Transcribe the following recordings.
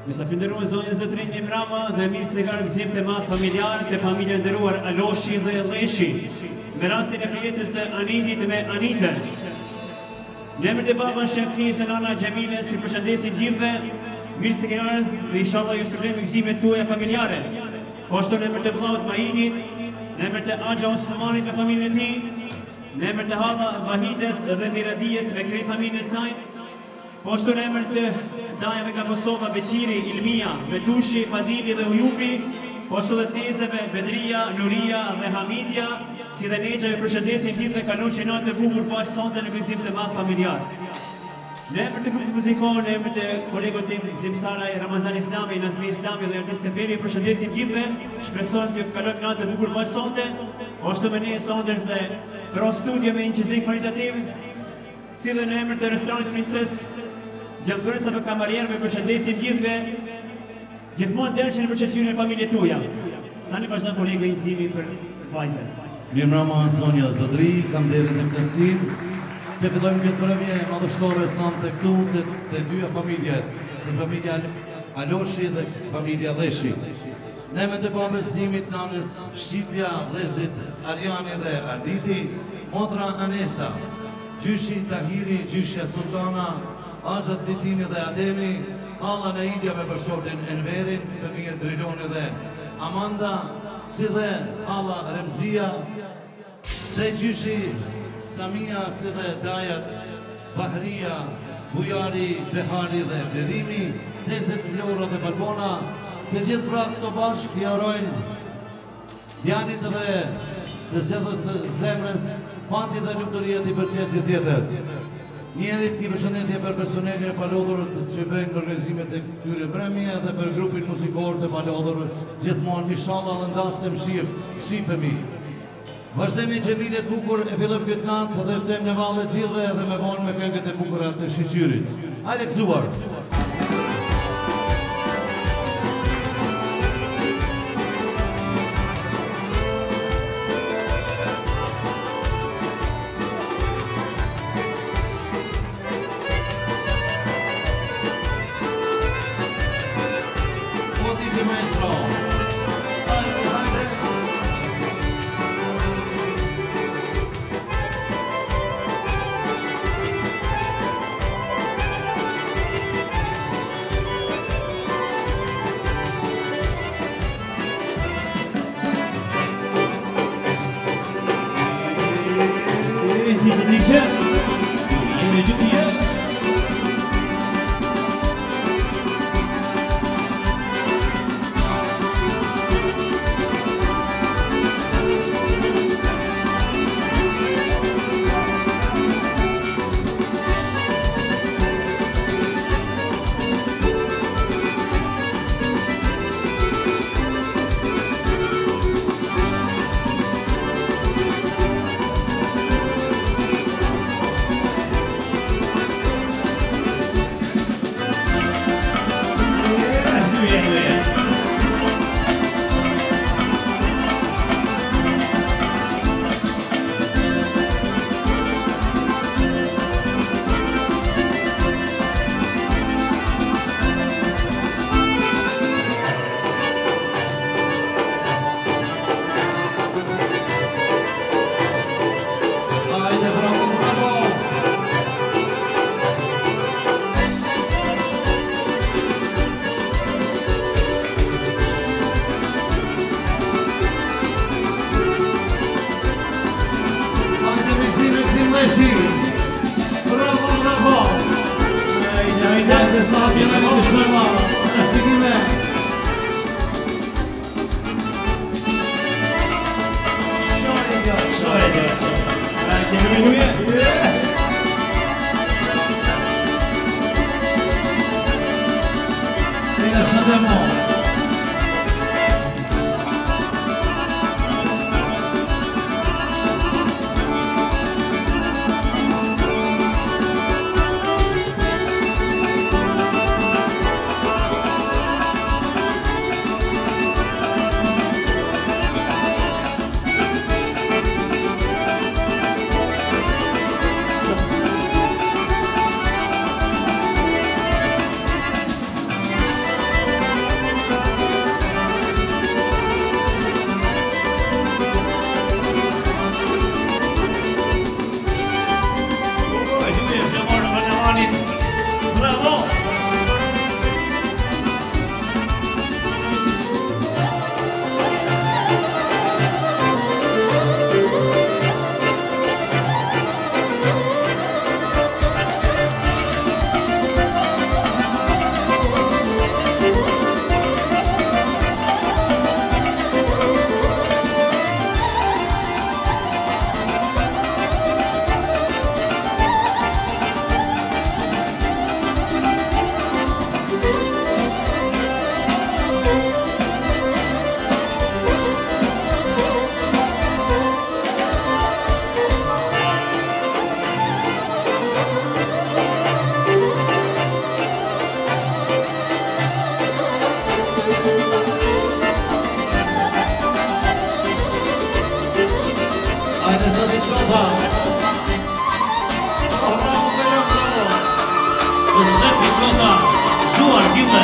Mysafirënderuar zonjën Zotrin Imrama dhe mirë se ka gëzim të madh familjar të familjen nderuar Aloshi dhe Lleshi, me rastin e pjesës së Anidit me Anitën. Në emër të babën Shefkis dhe nana Gjemiles, ju përshëndesim gjithëve, mirë se keni ardhur dhe inshallah ju shpërblen gëzimet tuaja familjare. Po ashtu në emër të vllaut Mahidit, në emër të Axha Osmanit me familjen e tij, në emër të Halla Vahides dhe Miradijes me krejt familjen e saj. Po ashtu në emër të dajave nga Kosova, Beqiri, Ilmia, Betushi, Fadili dhe Ujupi, po ashtu dhe tezeve, Bedria, Nuria dhe Hamidja, si dhe Negja ju përshëndesin gjithë dhe kaloni natë të bukur po ashtu sonte në gëzim të madh familjar. Në emër të grupit muzikor, në emër të kolegët tim Gzim Salaj, Ramazan Islami, Nazmi Islami dhe Erdis Seferi, përshëndesim gjithëve, shpresojmë të kalojmë natë të bukur po ashtu sonte, po ashtu me ne sonte dhe Pro Studio me inqizik kvalitativ, si dhe në emër të restoranit Princes, gjallëbërësa për kamarierë me përshëndesim gjithëve, gjithmonë dërshën në përshëqyrën e familje tuja. Tani vazhdon kolega im Gzimi për vajzën. Mirëmbrëma zonja Zotri, kam derin e klasim. Të fillojmë këtë premje madhështore son të këtu të dyja familjet, të familja Aloshi dhe familja Lleshi. Ne me të babës Zimit, nanës Shqipja, vëllezrit Arjani dhe Arditi, motra Anesa, gjyshi Tahiri, gjyshja Sultana, Axha Titini dhe Ademi, Alla Naidja me përshortin Enverin, fëmijët Driloni dhe Amanda, si dhe Alla Remzia, dhe gjyshi Samia, si dhe Dajat Bahria, Bujari, Behari dhe Blerimi, Tezet Vlora dhe Balbona, të gjithë pra këto bashkë jarojnë djanit dhe zjedhës zemrës, fanti dhe lukëtoria të i përqeqë tjetër. Njerit një përshëndetje për personelin e palodhur që bëjnë organizimet e këtyre premje dhe për grupin muzikor të palodhur gjithmonë inshallah dhe ndasem shifemi. Vazhdemi Gjemilet bukur e fillojmë këtë natë dhe ftejmë në valle gjithve dhe me vonë me këngët e bukura të shiqyrit. Hajde gëzuar! Vështet i qota, zhuar gjille.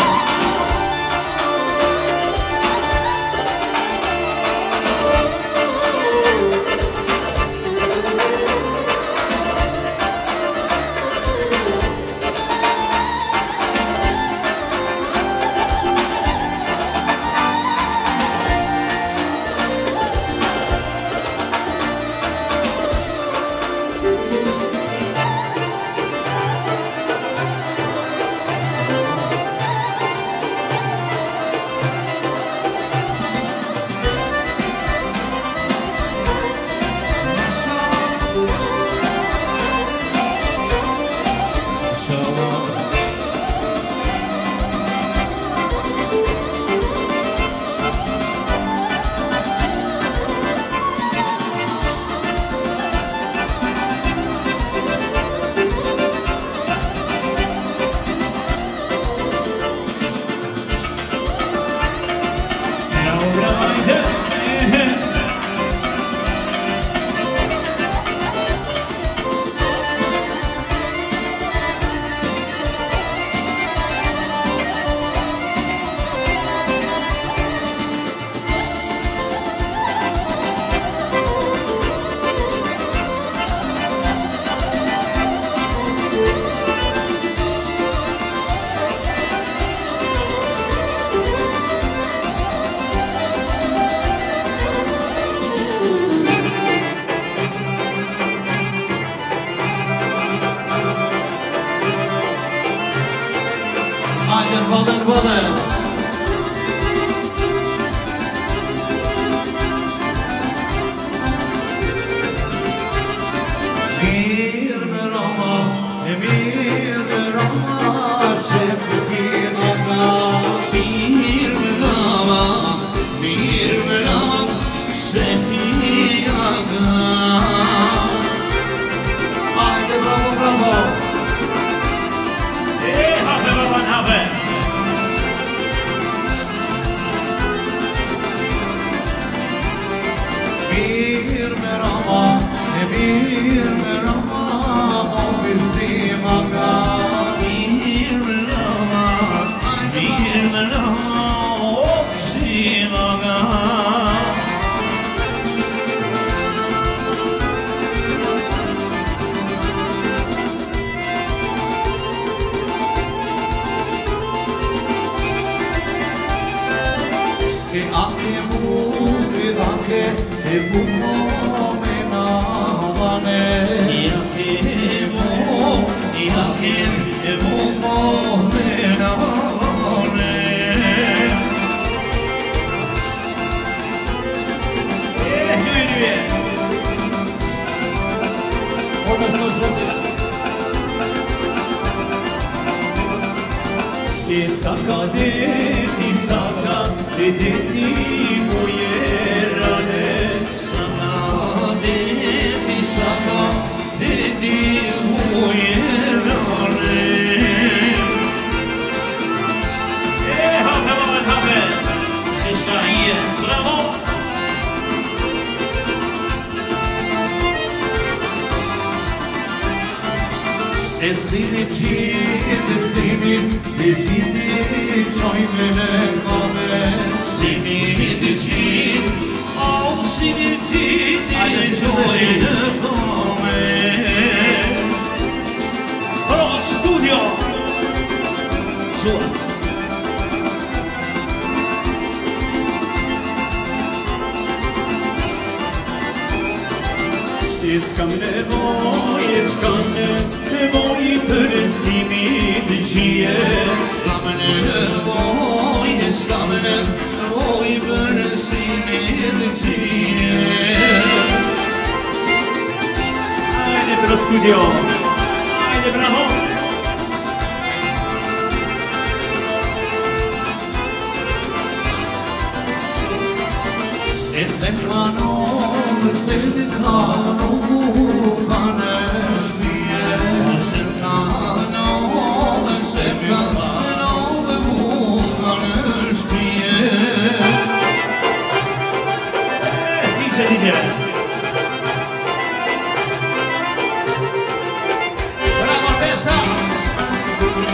Bravo, testa!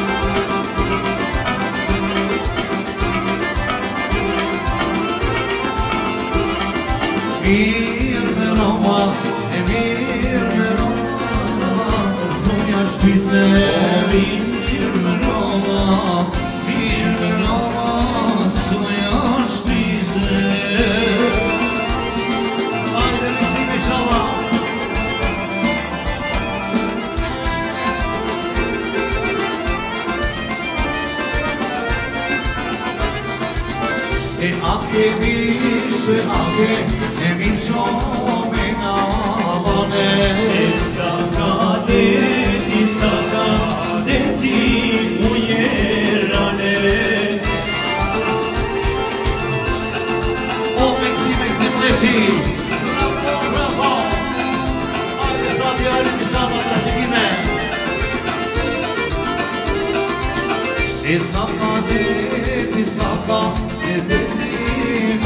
mirë me Roma, e mirë me Roma, zonja shtise. Mirë me Roma, zonja shtise. Hajde visim inshallah. E ake vishe ake, e visho me navone. E sakade ti ujerane. O Meksim Leshi. Bravo. Hajde zati arë në shala klasikime. E sakade ti sakade ti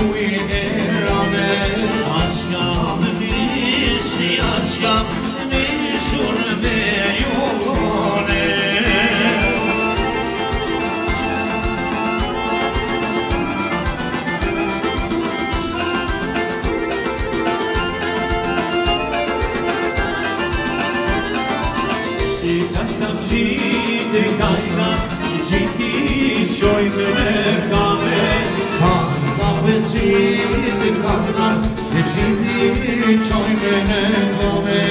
ujerane. Aşkam vişi aşkam vişur me yolone. Kasam gjiti qoj me kame. Kasa me gjiti qoj me kame.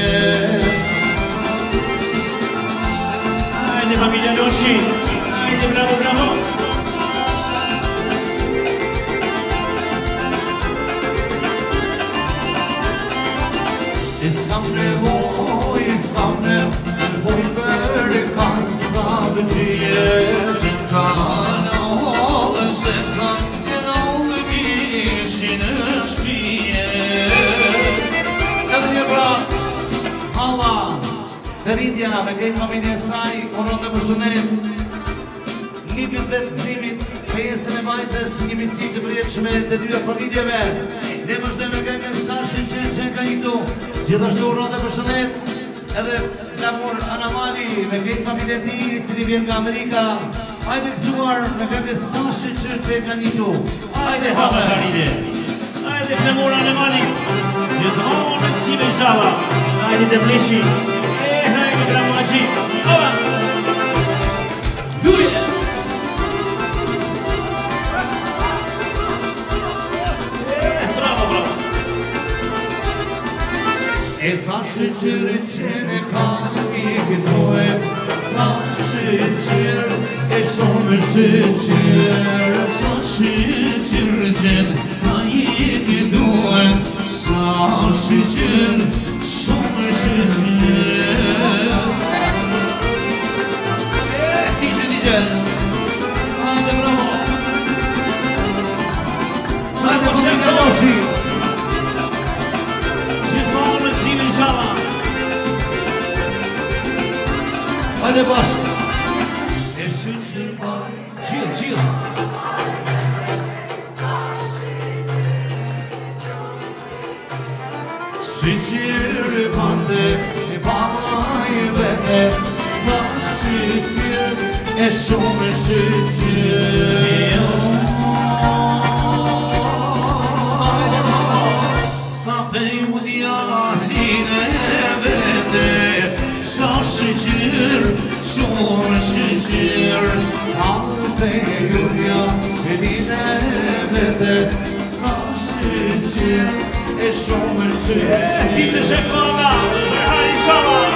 Hajde familja Loshi, hajde bravo, bravo. S'kam nevoj për kasa me gjie. Se ka në holë, se ka në holë vishin në shpije. Nësë një pra, Allah, të rritja me kejtë familje saj, unë të përshënet, një për vetëzimit, pjesën e vajzës, një misi të përjetëshme të dyja familjeve. Ne mështë me kejtë Sashi që ka njëtu, gjithashtu unë të përshënet, edhe Lamur Anamali me kejtë familje ti, cili vjen nga Amerika. Hajde këzuar me kejtë Sashi që ka njëtu. Hajde Hajde Karide, hajde Lamur Anamali, gjithmonë në kësime inshallah. Hajde të Bleshi, hajde bravo Haji, ova! Juje! Bravo, bravo! E sa shqyqyri qene ka i këtoj, sa shqyqyr e shumë shqyqyr. Sa shqyqyri qene ka i këtoj, sa shqyqyr shumë shqyqyr. Dice, hajde bravo. Hajde familja Loshi. Inshallah. Hajde bashkë. E shqyqyr baj. Qilë. Shqyqyr e bande, e baba i vete, sa shqyqyr e shumë shqyqyr. Kafe ju djallin e vete, sa shqyqyr, shumë shqyqyr. Kafe ju djallin e vete, sa shqyqyr e shumë shqyqyr. Dice Shekova, hajde inshallah.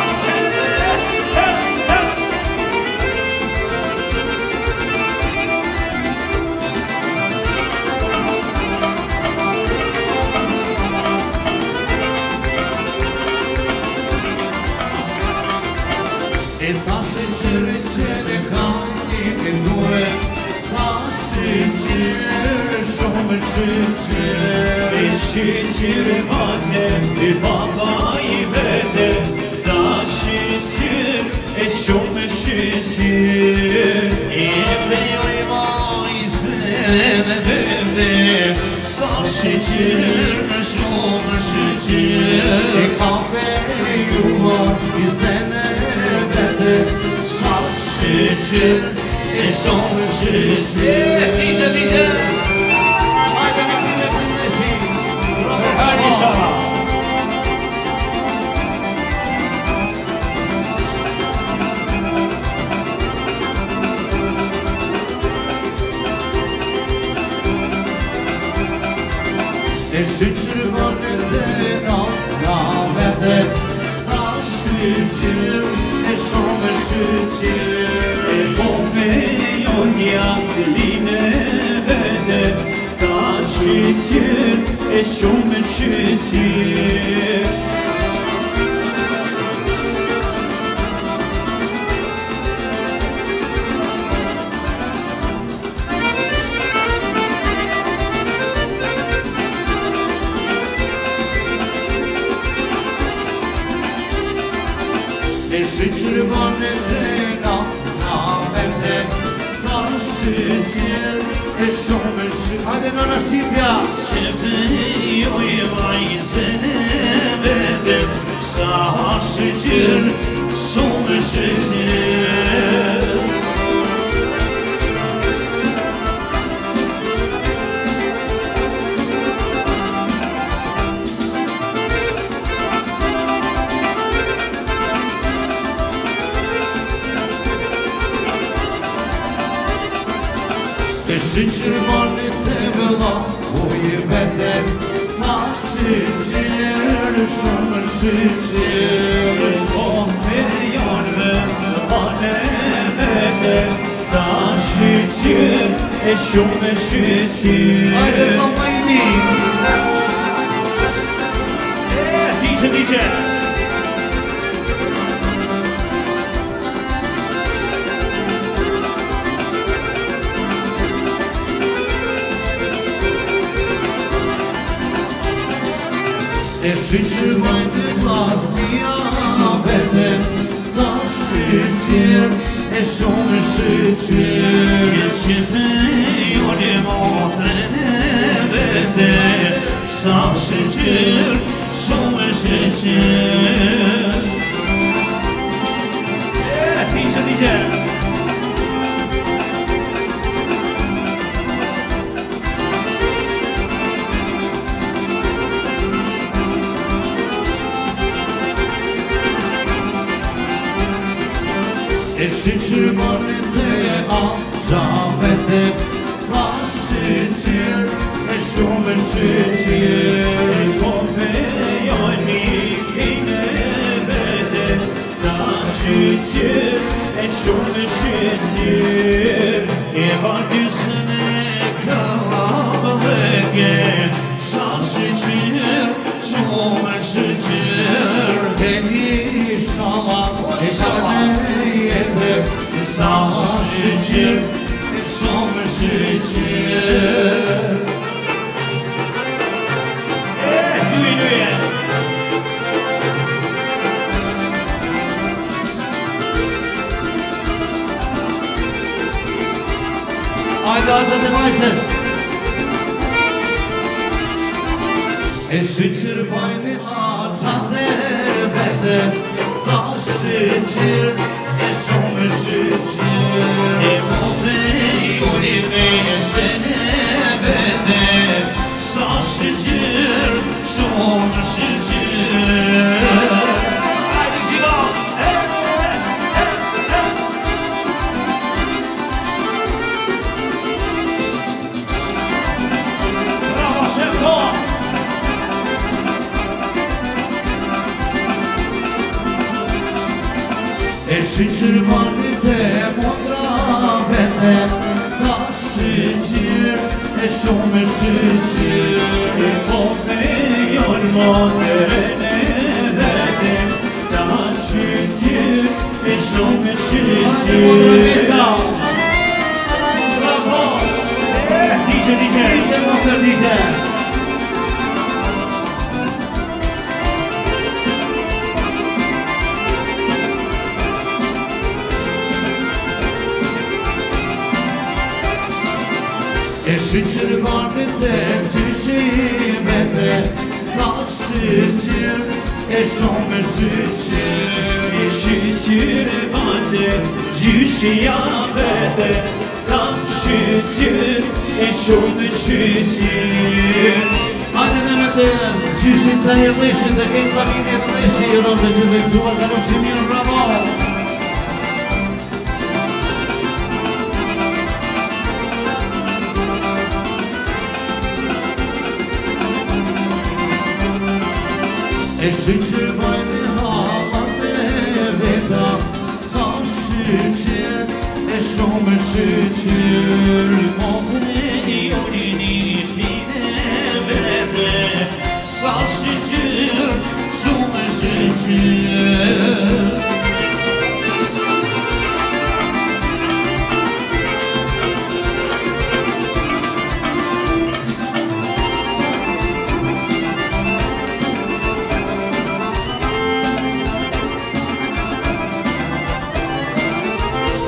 E sa shqyqyri qene ka i këtoj, sa shqyqyr shumë shqyqyr. E shqyqyr e bande, e baba i vete, sa shqyqyr e shumë shqyqyr. E fejo i vajzë e vete, sa shqyqyr shumë shqyqyr. E kafe jua i zene vete, sa shqyqyr e shumë shqyqyr. Dice. Hajde me kime për në shi. Hajde inshallah. shqyrëvan e dhe nga vete, sa shqyr, e shumë shqyr. E bove jo nja line vete, sa shqyr, e shumë shqyr. E shqyrëvan e dhe nga vete, sa shqyr, e shumë shqyr. Hajde nëna Shqipja! Jo e vajzën e vete, sa shqyr, shumë shqyr. E shqyrëvan e dhe vëlla, uje vete, sa shqyr, shumë shqyr. Bove jo në vete, sa shqyr, e shumë shqyr. Hajde mama i mi! Dice. E shqyrëvan e vlasnia vete, sa shqyr, e shumë shqyr. E qëtë jo në motrën e vete, sa shqyr, shumë shqyr. Dice. E shqyrëvan e dhe vete, sa shqyr, e shumë shqyr. Bove jo në vete, sa shqyr, e shumë shqyr. E batysën e kallabëke, sa shqyr, shumë shqyr. E një shala, e shale jetë, Sa shqyr, e shumë shqyr. Luje. Ajde të vajzës! E shqyrëvan e dhe vete, sa shqyr, e shumë shqyr. E bove jo në vete, sa shqyr, shumë shqyr. Hajde qilo! Bravo Shevko! E shqyrëvan e dhe motra vete, sa shqyr, e shumë shqyr. E bove jo në motrën e vete, sa shqyr, e shumë shqyr. Bravo! Dice. Dice, motra, dice! E shqyrëvan e dhe vete, sa shqyr, e shumë shqyr. E shqyrëvan e gjyshja vete, sa shqyr, e shumë shqyr. Hajde në të gjyshin të një lëshin dhe kejtë familje të lëshin, i rëndë që dhe këzuar ka nuk që mirë, bravo! E shqyqyr bajnë halat e veta, sa shqyqyr, e shumë shqyqyr. Mofre joni një fine vete, sa shqyqyr, shumë shqyqyr.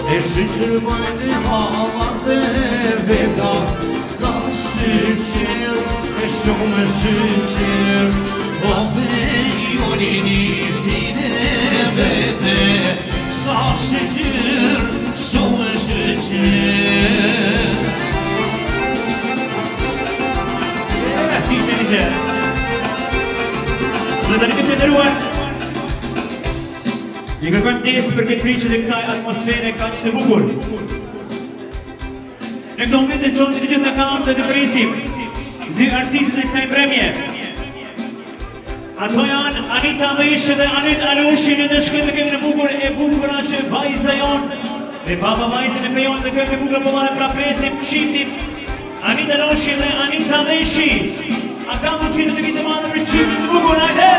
E shqyqyr bajnë halat e veta, sa shqyqyr, e shumë shqyqyr. Mofre joni një fine vete, sa shqyqyr, shumë shqyqyr. Dhe tani me se nderuar, një kërkojmë ndjesë për këtë priqët e këtaj atmosfere kaq të bukur. Në këto moment e qonë që të gjithë në kam dhe të presim dy artistët e kësaj premje. Ato janë Anita Leshi dhe Anit Aloshi në të shkëtë këmë në bukur e bukura që vajza jonë dhe baba vajzën e pejon dhe këmë në bukur pëllare pra presim qiftin Anit Aloshi dhe Anita Leshi. A kam të qitë të vitë madhe për qiftin të bukur, hajde!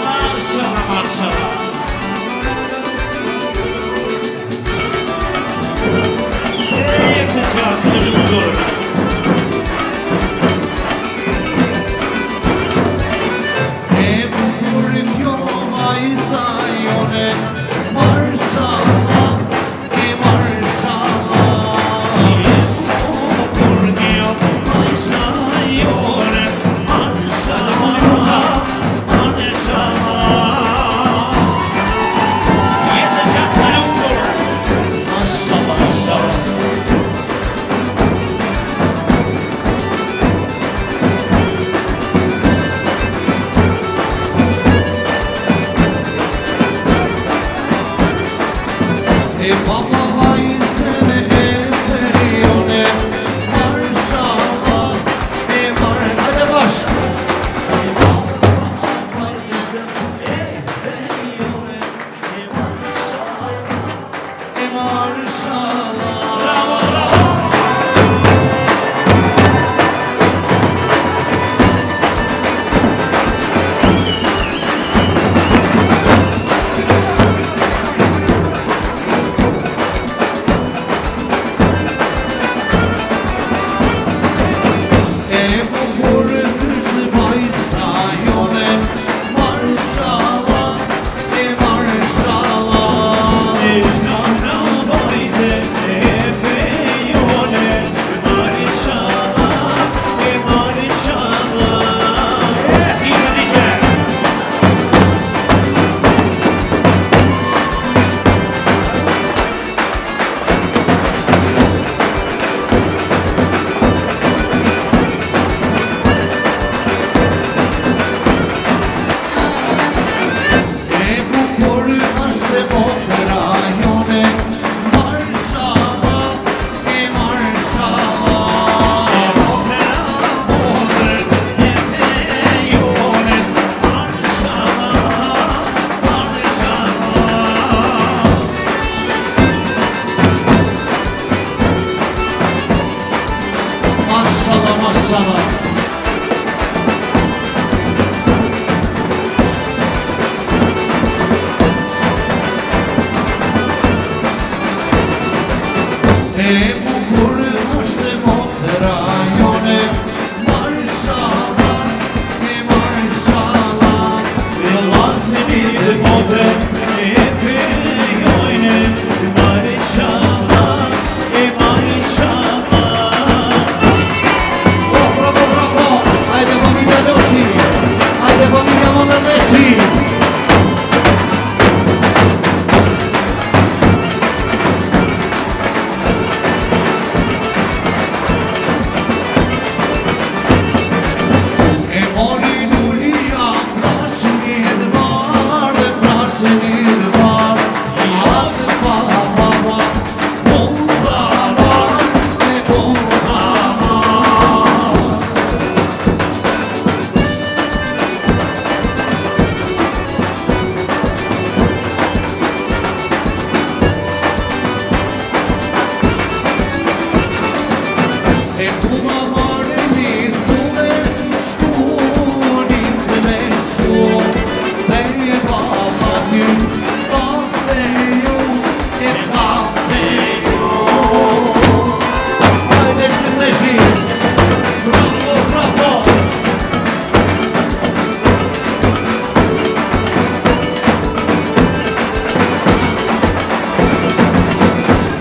Marshalla, marshalla. Këtë qatë në bukur.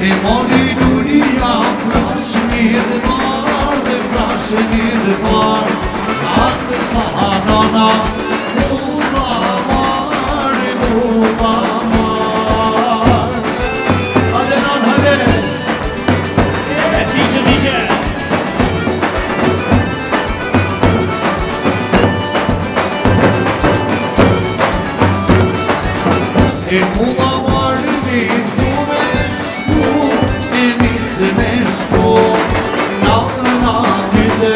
E mori luria, flashe një dhe marë, dhe flashe një dhe marë, atë pa nana, muba marë, muba marë. Hajde nan, hajde! Dice! E muba marë, nisu me shku, e nisë me shku, natën atyte,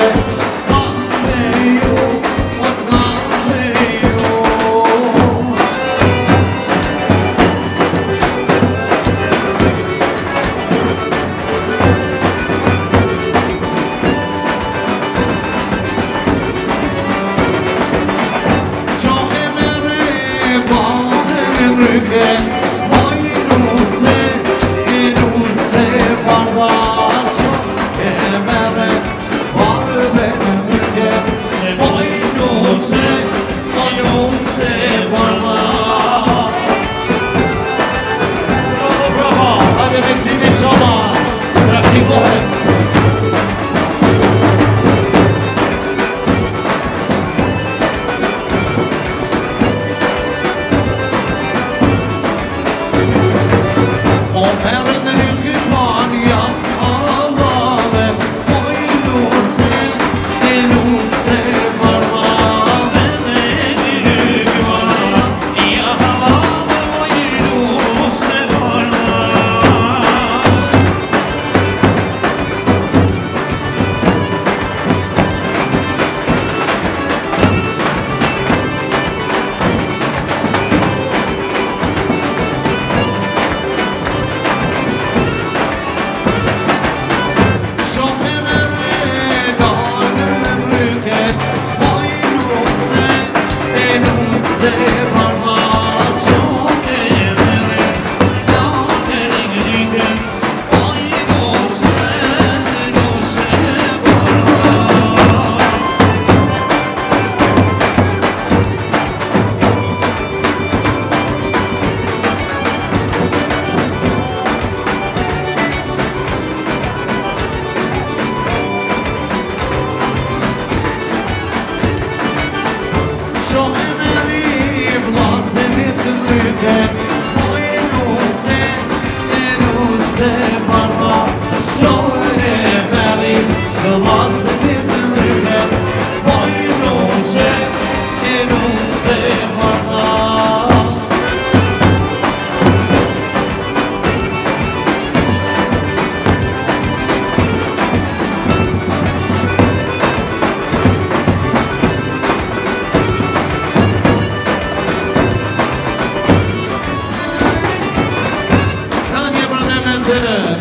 kanë ju, o kanë ju.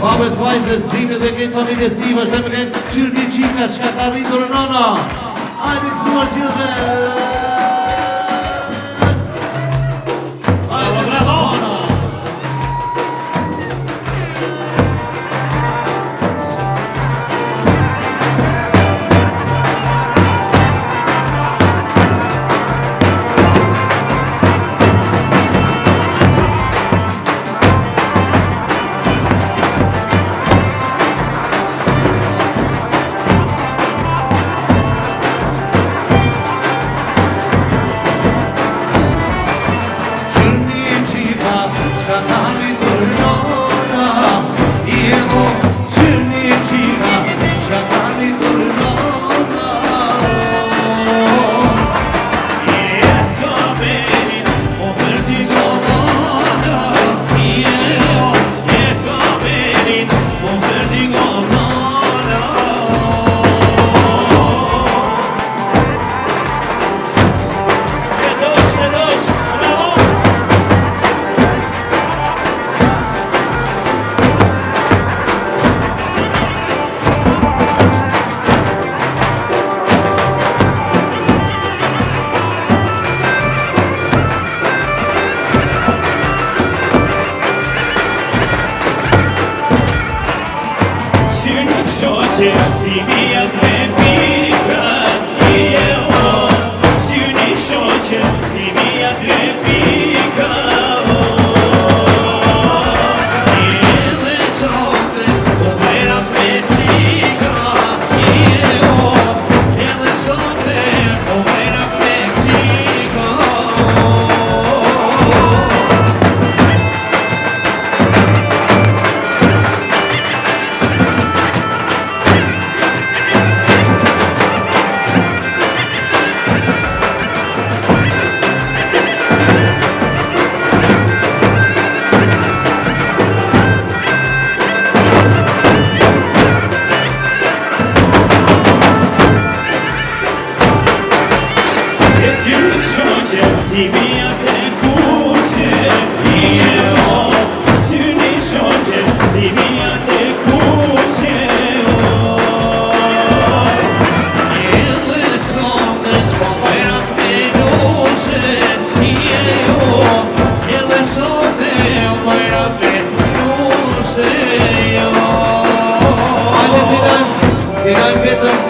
Babes vajzës, zime dhe këtë familjes tiva, është dhe me këtë qyrë një qika, që ka ka rritur nana. Hajde kësuar qilëve! Hajde, bravo!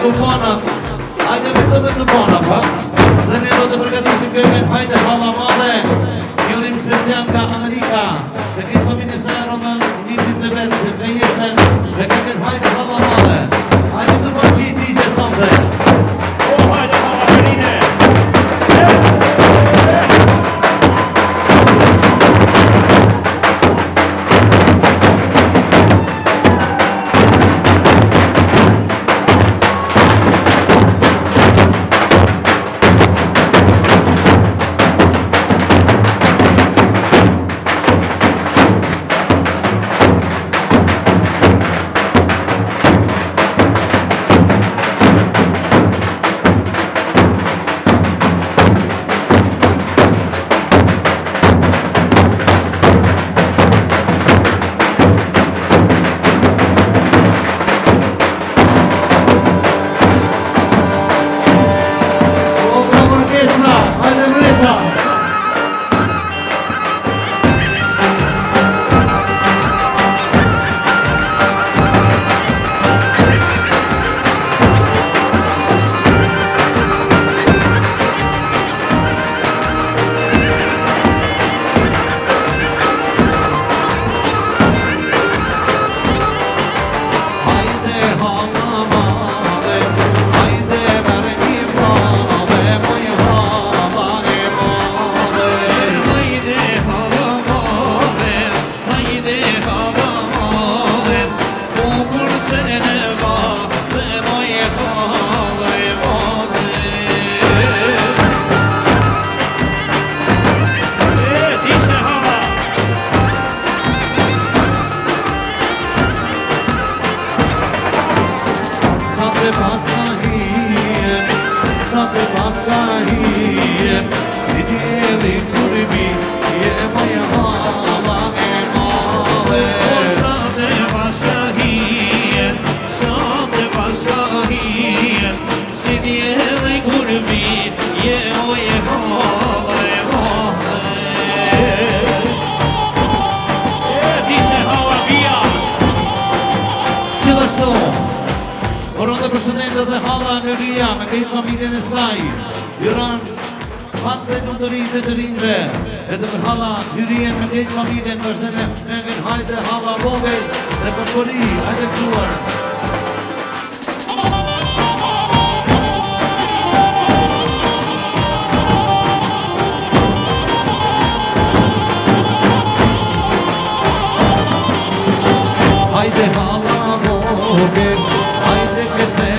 tufanat. Hajde vetëm me tufana, pa. Dhe ne do të përgatisim këngën Hajde Halla Madhe. Një urim special nga Amerika. Dhe këtë familje sa e rondën një vit të vetë të vejesen. Dhe këngën Hajde Halla Madhe. Hajde të përgjit DJ Sante. Hajde Halla Feride. Përshëndetet dhe Halla Nëria me këtë familjen e saj. Juron fatë dhe lumëtërit e të rinjve. Edhe për Halla Hyrien me këtë familjen vazhdeme këngën Hajde Halla Vogël dhe për Kori, hajde kësuar. Hajde Halla Vogël, hajde këtë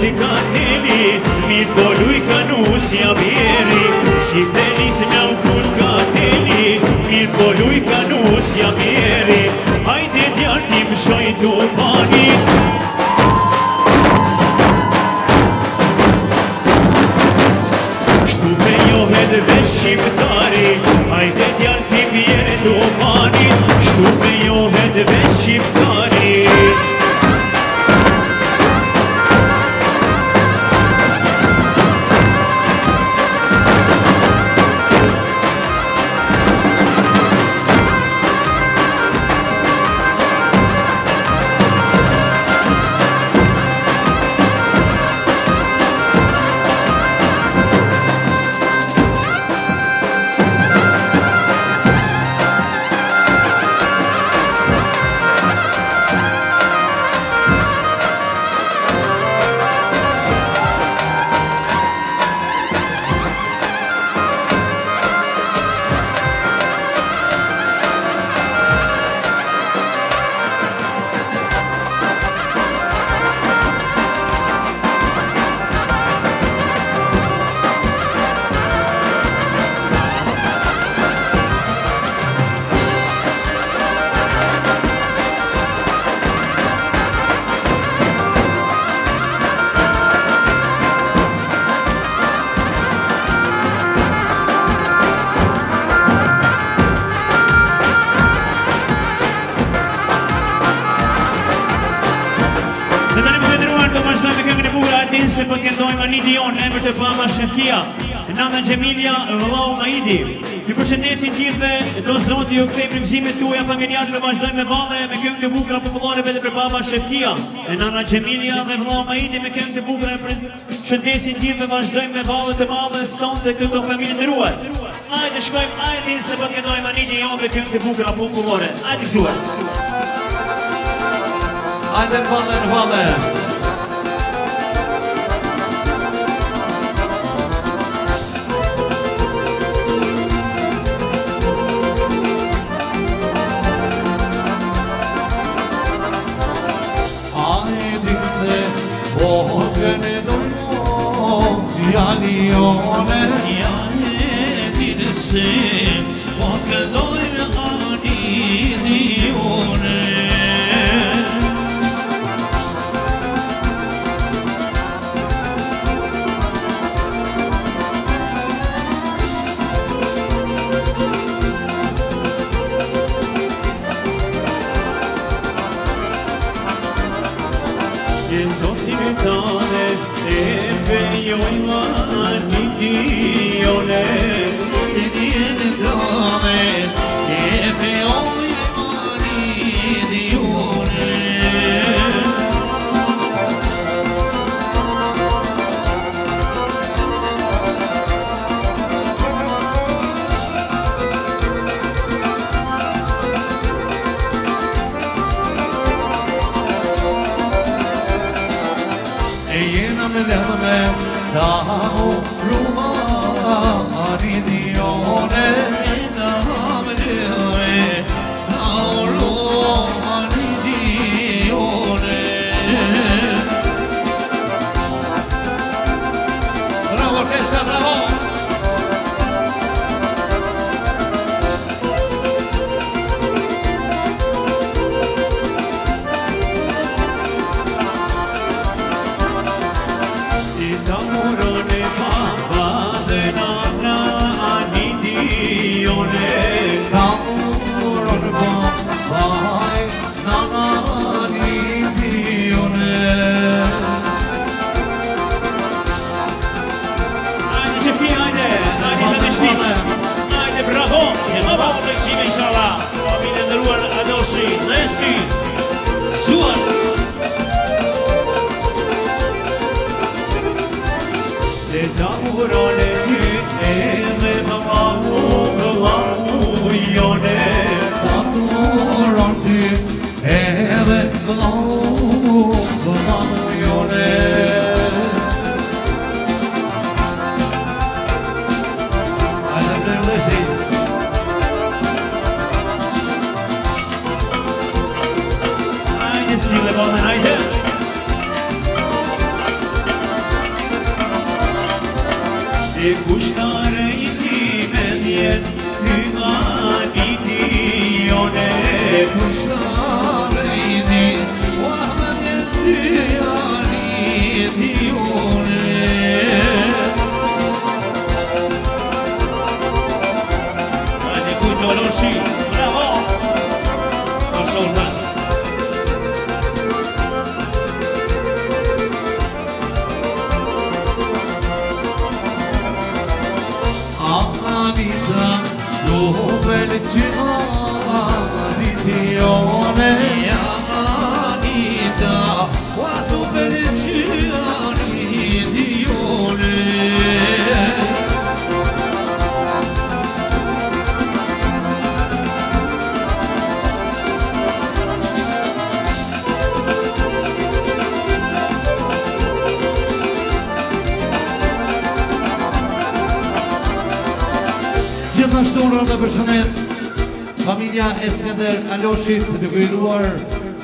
t'i ka teli, mirë po lujka nusja bjeri. Shqipte nisë nga u kur ka teli, mirë po lujka nusja bjeri. Hajde djarë ti më shoj do pani. Shtu me johet vesh shqiptari, hajde djarë ti bjeri do pani. Shtu me johet vesh shqiptari. Se për këndojmë Aniti jonë, emër të Baba Shefkia, Nana Gjemilia, vëllau Maidi. Ju përshëndesin gjithë dhe do zoti ju kthej përgëzimet tuaja familjarë, vazhdojmë me valle me këngë të bukura popullore vetë për Baba Shefkia. Nana Gjemilia dhe vëllau Maidi me këngë të bukura përshëndesin gjithë dhe vazhdojmë me valle të madhe sonte këto familje nderuar. Hajde shkojmë, hajde se për këndojmë Aniti jonë me këngë të bukura popullore. Hajde gëzuar. Hajde në valle. Jalione, dirse, po këdojnë Anidione. E soti vitale, e fejojma Anidione. E djene dame, e fejojma Anidione. Da ruma Anidione, Da ruma Anidione. bravo orchestra, bravo! Tamurone Baba dhe Nana Anidione. Tamurone Baba Nana Anidione. Hajde Shefkia, hajde! Hajde zëtë shpis! Hajde bravo! E më bravo të kësime inshallah! Familje ndëruar Adoshi, Leshi, Suar! Dhe tamurone ty edhe më mahu jone. Tamurone ty edhe vëllau jone. Hajde për Leshi. Hajde sile, hajde! E kushtare I ti me djet ty aniti jone E kushtare I ti me djet ty aniti jone Hajde kujto Loshi, bravo! Përshorta Anita, dove le cionione Anita, dove le cionione Gjithashtu urojmë përshëndet familja Eskender Aloshit të kujtuar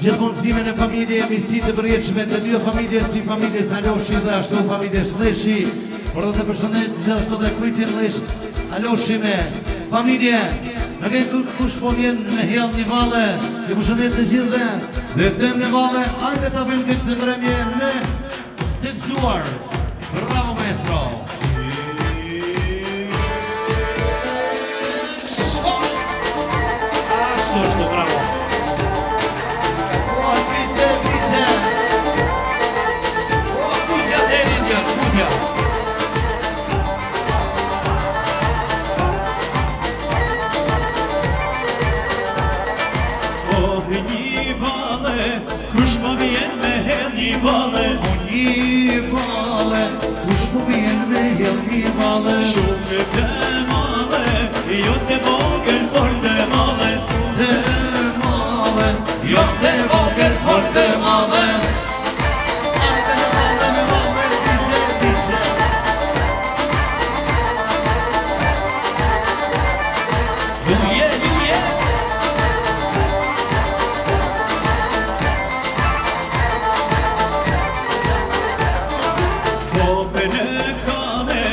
gjithë mundësime në familje miqësi të përjetshme të dy familjes si familjes Aloshi dhe ashtu familjes Leshi. Por do të përshëndet gjithashtu dhe kujtin Lesh Aloshi me familje. Në këtë kush po vjen me hell një valle, ju përshëndet të gjithëve dhe ftëm në valle, hajde ta bëjmë këtë mbrëmje me të gëzuar. Bravo maestro. Što, bravo! Oh, një valle, kush po vjen me hell një valle Një valle, kush po vjen me hell një valle Shumë të male, jo të vogël, por të male Jo të vogël, for të madhe Luje, luje Hope në kame,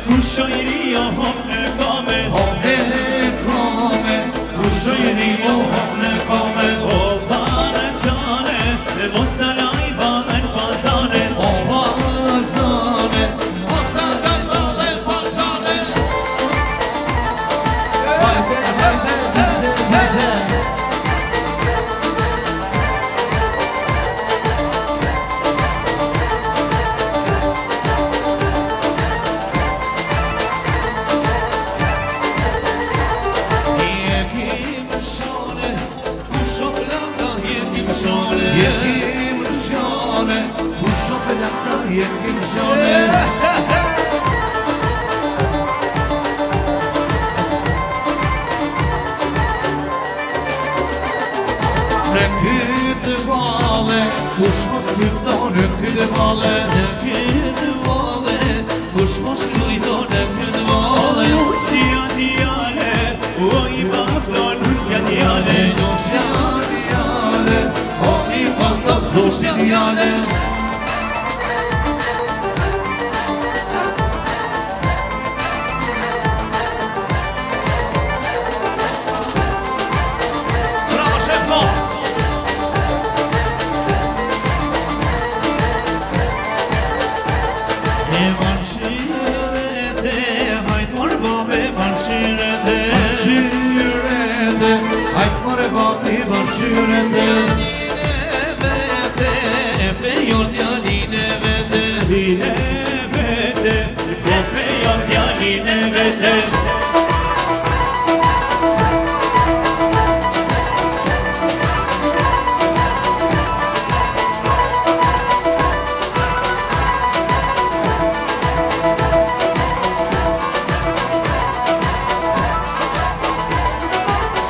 kushojri o hop në kame Hope në kame, kushojri o hop në kame O palëcane, mos të laj balen pazane O balzane, mos të laj balen pazane Hajde, hajde, hajde, hajde Në këtë valle, kush mos lujto në këtë valle Në këtë valle, kush mos lujto në këtë valle Nusja djale, o I bafto nusja djale Nusja djale, o I bafto nusja djale Bravo, šefo! E banshirete, hajt mor bobe banshirete Banshirete, hajt more vati banshirete Vete, fe jon djaline vete Dine vete, kope jon djaline vete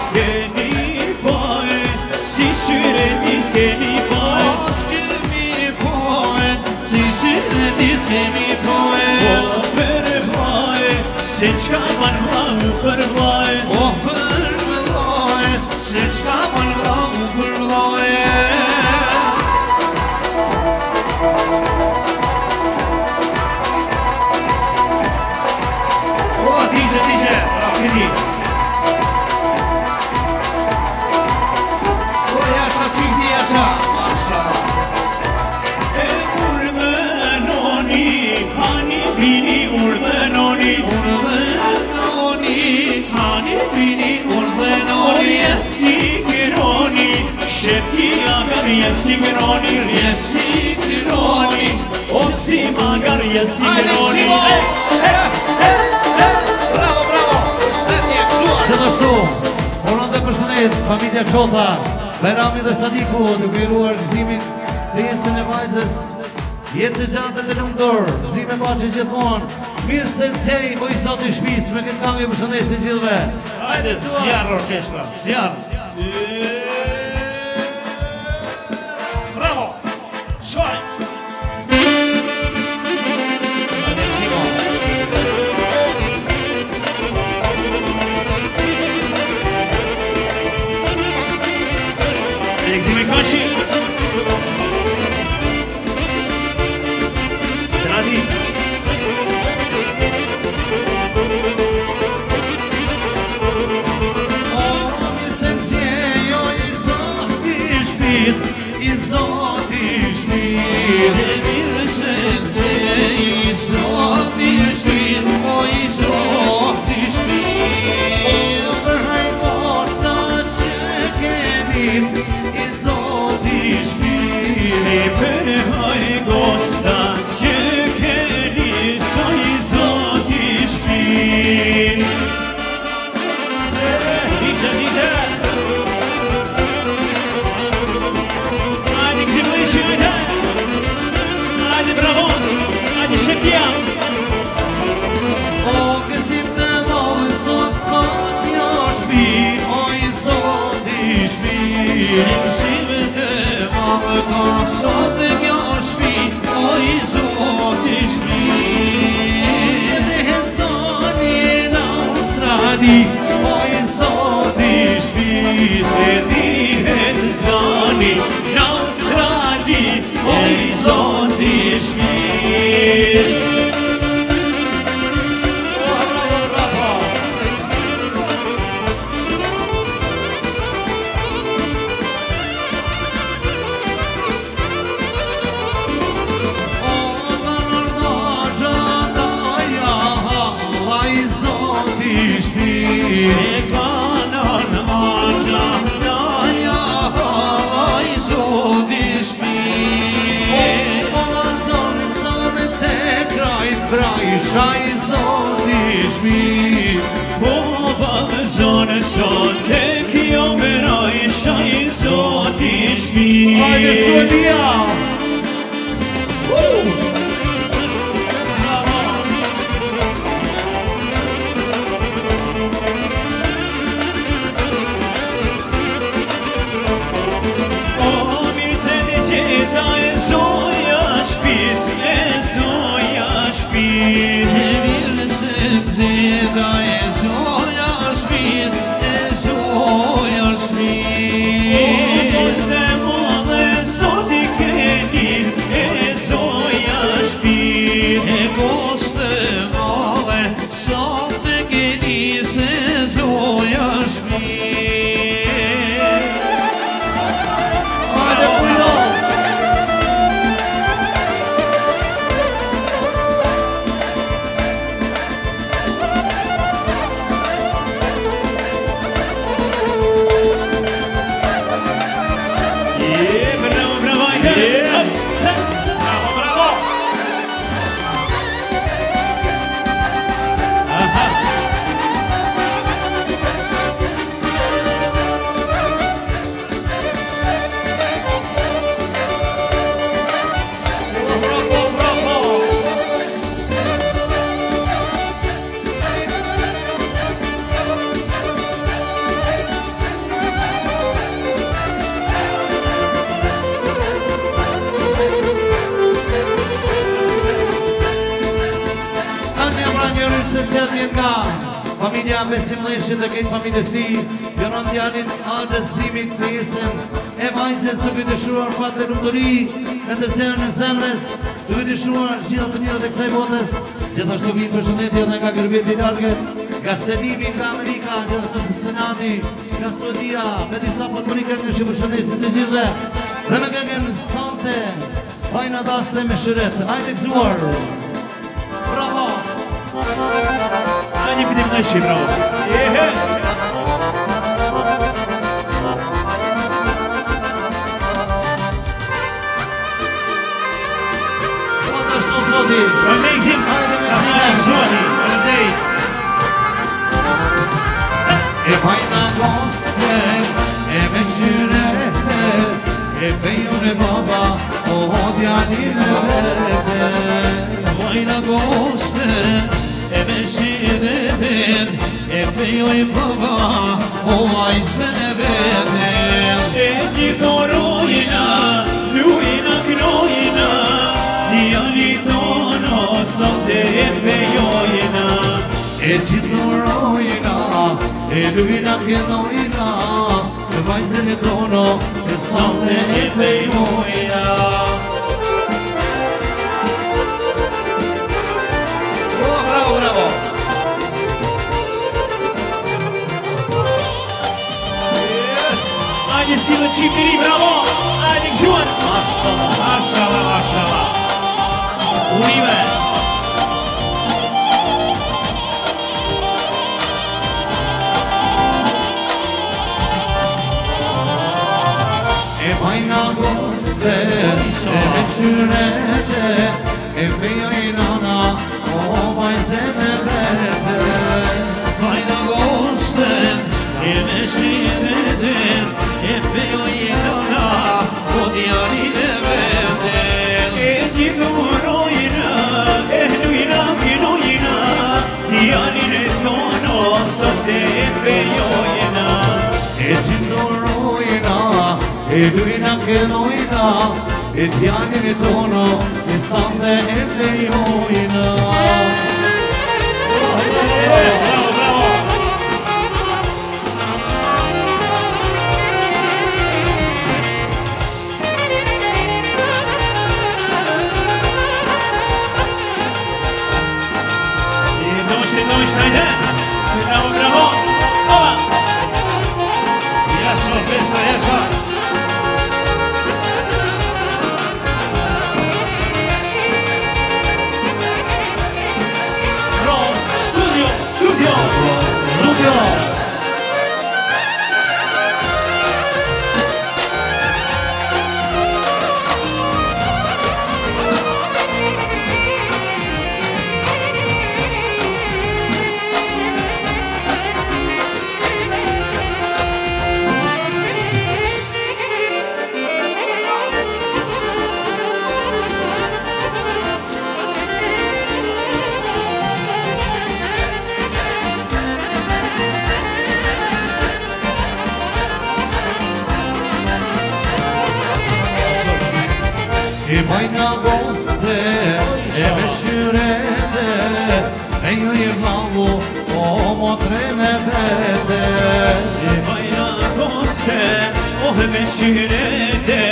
Skeni poe, si shyreti skeni poe Skemi poet, si shireti skemi poet O për vlaje, se qka ban vlahu për vlaje O për vëlloje, se qka ban vlahu për vëlloje urdhenoni, hani bini urdhenoni. Rjesigroni, shepki agar rjesigroni, rjesigroni, Oxim agar rjesigroni. Bravo, bravo! Shtetje kësuar! Gjithashtu, uron dhe përshëndet familja Qota, Bajrami dhe Sadiku, duke i ruar gëzimin të jesën e vajzës, jetë të gjatë të lumtur, gëzime baqë gjithmonë, mirë se gjej o i sot i shpis, me këtë këngë i përshëndesin gjithve. Hajde, zjarë orkestra, zjarë! Bravo! Shoj! Hajde, Simo! Gëzime Kashi. Sradi. I Zot i shpis, Mirë se të i Zot i shpis, o i Zot i shpis. për hajmosta që kenis, I Zot i shpis. Për hajgosta që keni, sa i Zot i shpis. Dite, dite. Hajde Gëzim Leshi, hajde. Hajde bravo, hajde Shekja. O gëzim të vallë, Zot thot jo shpi, o I Zot i shpis. Gëzime të vallë ka sot e kjo shpi, o i Zot i shpis. Dhe zoni në Australi, o I Zot i shpis. Se dihet zoni në Australi, o i Zot i shpis. E kanon aja, Ja, o i Zot i shpis. Shaj Zot i shpis. po vallëzon sot e kjo meroj, shaj Zot i shpis. Hajde Suedia! O mirë se të gjeta e zoja shpis, e zoja shpis. Mirë se të da e zoja shpis, e zoja shpis. Poste modhe sot i krenis, e zoja shpis. E koste madhe, sot e keni se zoja shpis. Hajde kujdo! Bravo, bravo, hajde. Bravo, bravo! Bravo, bravo! Tani jam një rrë special vjen nga familja Besim Leshi dhe këtë familjes ti, Bjoron Djalin, Aldësimit në jesën e vajzës të dëshuar fatë e lumëturi, në të zërën e zemrës, të dëshuar gjitha të njërët e kësaj botës, gjithashtu vinë përshëndetje dhe nga gërbeti largët, nga Selimi, nga Amerika, gjithashtu se Senati, nga Suedia, me disa pëtëmëriket në që përshëndesit të gjithve, dhe me gëngën sante, hajna dase me shëret, hajde këzuar! Bravo! Leshi, bravo. Amazing. Zoni. E vajna goste, e me qyrete, e pejon e baba, o djalin e vete. Vajna goste, e me shireten, e fejoj baba, o ajsen e vete. E gjithorojna, lujna knojna, djali tono, sonte e fejojna. E gjithorojna, e lujna kënojna, e vajzën e tono, e sonte e fejojna. Bravo, bravo. Ajde si më qiptiri, bravo! Ajde këzuan! Mashallah, mashallah, mashallah. Urime. E vajna goste, e me qyrete, e pejo i nana, o vajzën e vete. Vajna gosten, e me shireten, e fejoj nana, o djalin e vete. E gjithorojna, e lujna knojna, djalin e tono, sonte e fejojna. E gjithorojna, e lujna kënojna, e djalin e tono, e sonte e fejojna. Bravo, bravo! Dość, hajde! Brawo, brawo! Oba! Jasno, pesta, jasno. Studio! Studio! Studio! E vajna goste, e me shyrete, e ju i vlavu, o motre me vete. E vajna goste, o me shirete,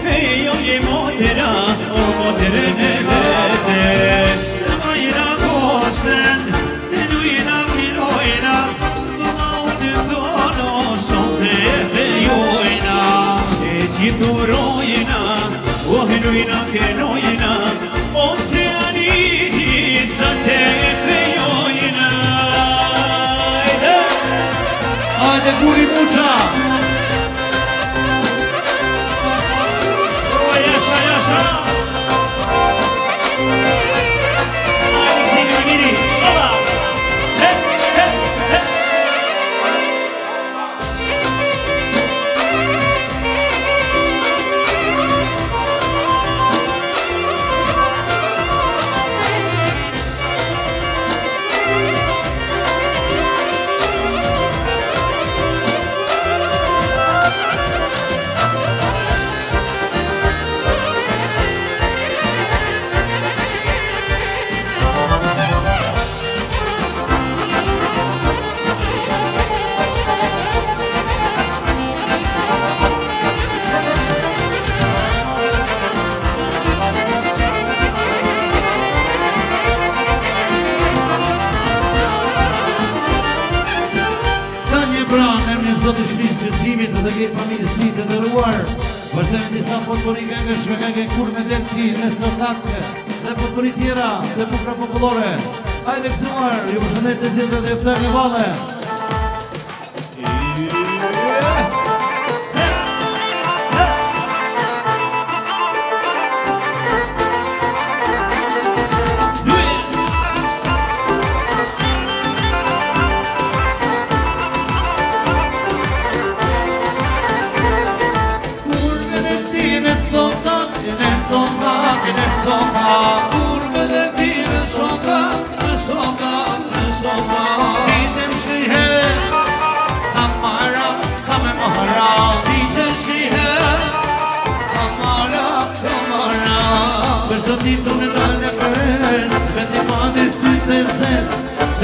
e jo je motera, o motere me vete. Vajna gosten, e lujna knojna, baba unë tono, sonte e fejojna. E gjithurojna, o lujna knojna, oceani, sonte e fejojna. Ajde guri muqa! O jasha, jasha! Ajde këzimi miri, oba! He, he, he! Zotë shpisë besimit dhe këtë familjes ti të ndëruar. Vazhdojmë disa potpunike nga shmeka kur me delti në sotatke dhe potpunit tjera dhe bukra popullore. Hajde kësuar, ju përshëndet të gjithë dhe efter në vale.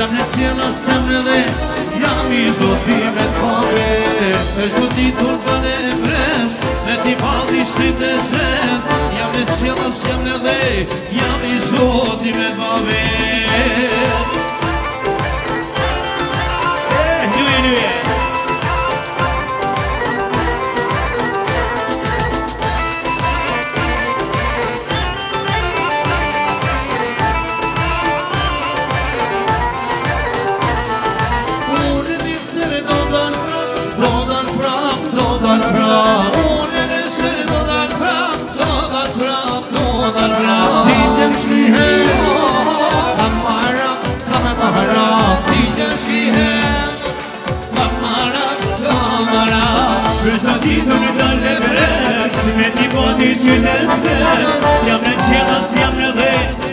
Sem në qela, sem në dhe, jam I zotimet pave. Është të ditur të dhe e pres, me ti paldi shqit e zez. Jam në qela, sem në dhe, jam I zotimet pave.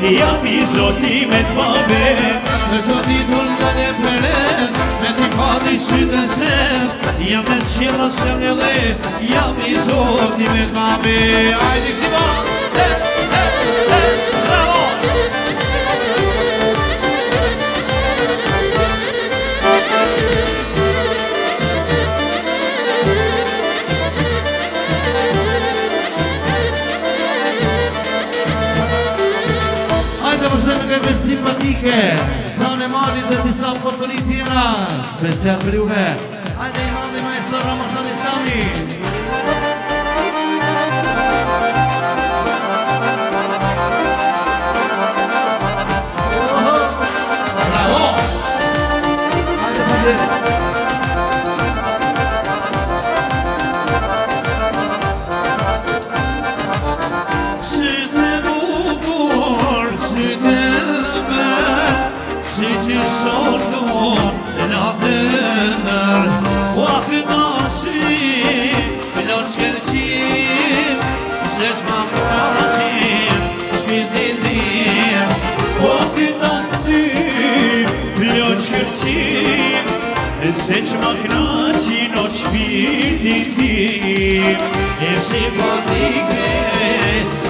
Jam I zotimet pave. Është të ditur nga një përrez, me ti pati shytë në sef. Jam në qela, jam në dhe, jam I zotimet pave. Ajde kësima! Bravo! Simpatike, Zane Malit dhe disa fotorit tjera, special për juve. Hajde I mandi maestro Ramazan Islami. Bravo! Hajde, hajde. Se që ma knaqin o shpirtin tim. E simpatike,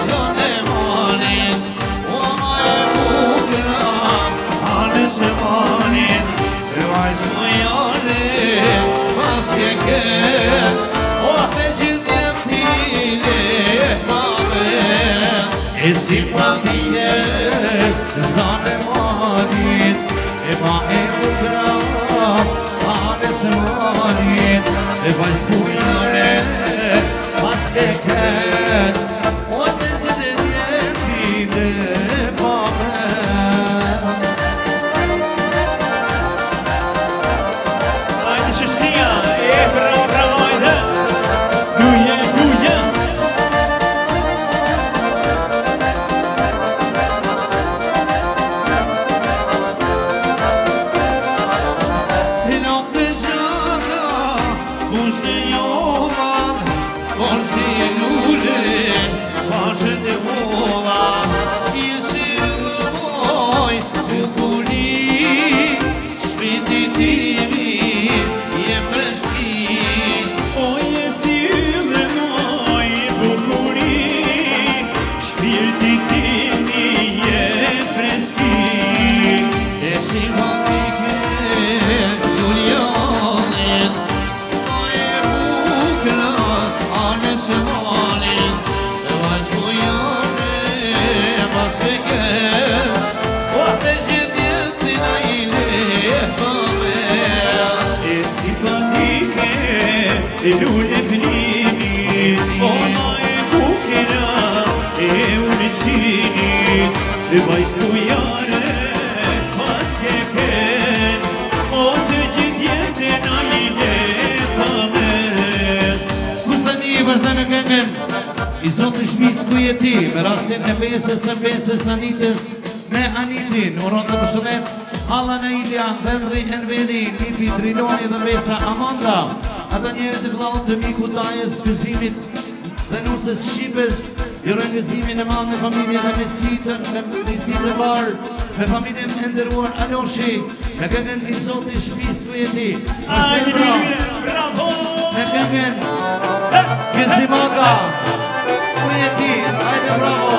Zane Malit, o ma e bukra, Anes e Malit, e vajzë më jane, pas je ket, o te gjithë jem tile, ma vet. E simpatike, Zane Malit, e ma e bukra, e vajzë bujare, pas e ket, o të zhjë dhe pame. Ajde shështia, bravo, ajde. Duje. Lule vnimi, ona e bukera, e unë qini, e vajzë bujare, ku jeti, me rastin e besës Anitës me Anitin, uron të përshëndet Alla në Ilja, Vendri Envedi, Nipi Triloni dhe Besa Amanda, ata njerët e vllahut të miku tajës gëzimit dhe nusës Shqipës, jurojnë gëzimin e madh me familjen e Mesit e Bar, me familjen e nderuar Aloshi, me këngën I Zoti shtëpis ku jeti. Bravo! Me këngën Gëzimaka, ku jeti, hajde bravo!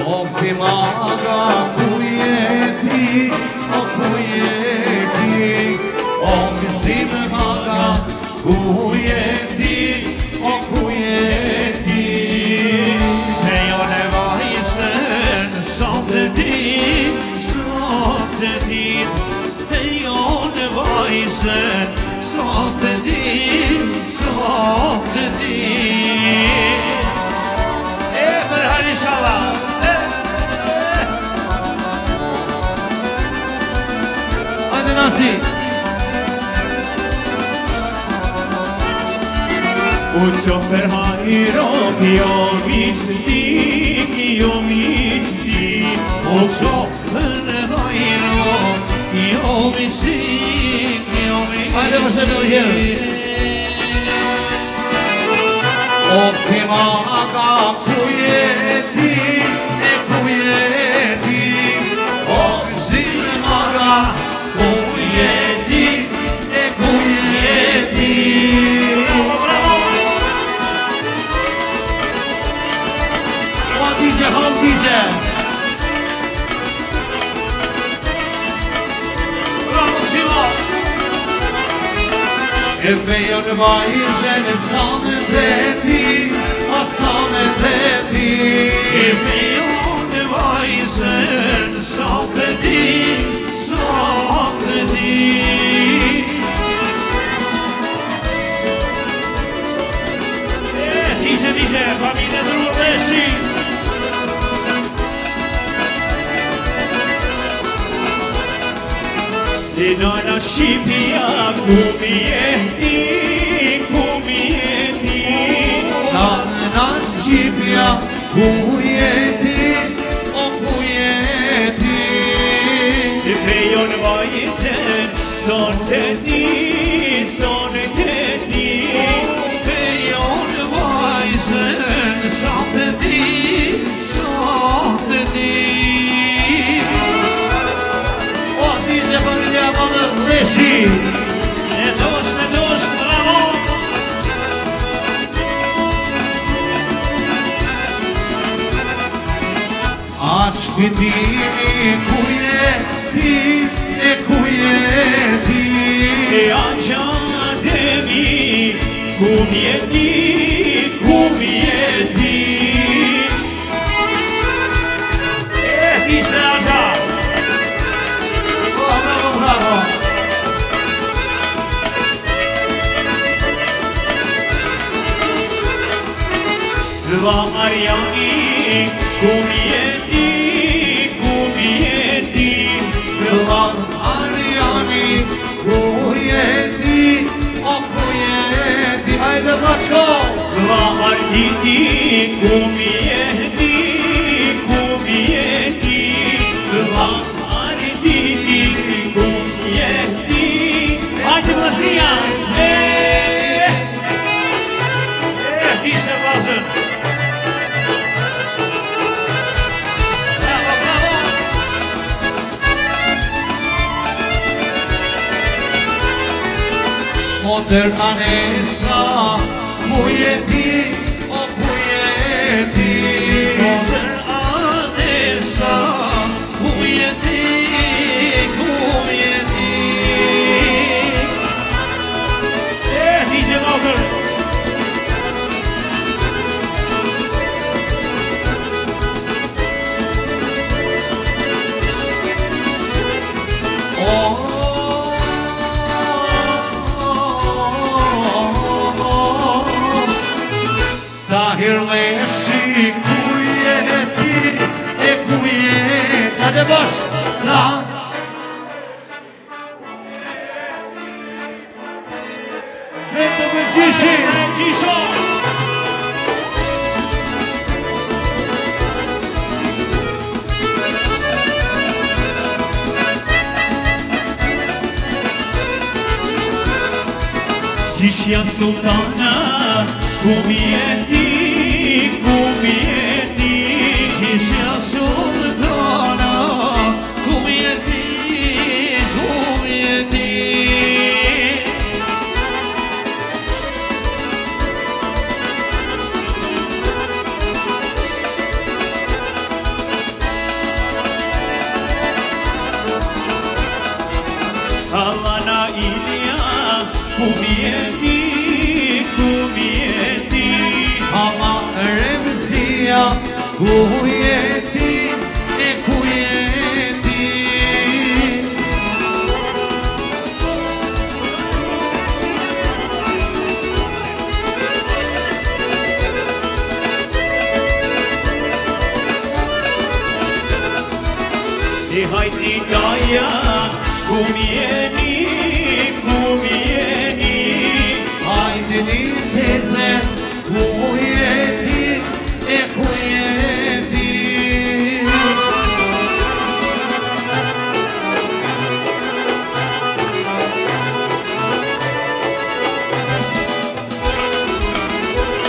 O Gëzimaka, ku jeti, o ku jeti, o Gëzimaka, ku jeti, o ku jeti. Te jo në vajzën, sot të dit, sot të dit. Te jo në vajzën, sot të dit, sot të dit. Për hali shala. Hajde Nasi! U qof për hajro, kjo misi, kjo misi. O qofën e hajro, kjo misi, kjo misi. Hajde përshëndet edhe herë. O Gëzimaka, ku jeti, e ku jeti, o Gëzimaka, ku jeti, e ku jeti. O DJ, hall DJ. Bravo, Simo! E fejo në vajzën e sanë të ti, a sanë të ti. E fejo në vajzën, sot të dit, sot të dit. Dice, famiglia Druresi. Ti nona Shqipja, ku mi jeti, ku mi jeti. Nona Shqipja, ku jeti, o ku jeti. Ti fejo në vajzën, son të ti, son të ti. Fejo në vajzën, sot të dit, sot të dit. O DJ familja madhe Leshi. E dosh, bravo. Aq këtimi ku jeti, e ku jeti. E angjademi, ku mjeti, ku mjeti. Dice Aja. Bravo, bravo. Dua Mariani, ku mjeti, ku mjeti. Dua Mariani, ku jeti, o ku jeti. Hajde Vlaçko! Dua Arditi, ku mjeti, ku mjeti. Dua Arditi, ku mjeti. Hajde Vllaznia! Dice vajzën. Bravo, bravo. Moder Anesa, ku jeti, o ku jeti. Moder Anesa, ku jeti, ku jeti. Dice vajzën. Tahir Leshi, ku jeti, e ku jeti. Hajde bosh! Kishja sultana, ku mjeti, ku mjeti. Kishja sultana, ku mjeti, ku mjeti. Allah na ilja, ku mjeti, ku mjeti. Allah remzia, ku jeti, e ku jeti. E hajti kaja, ku mjeni, ku mjeni. Hajde një teze, ku jeti, e ku jeti.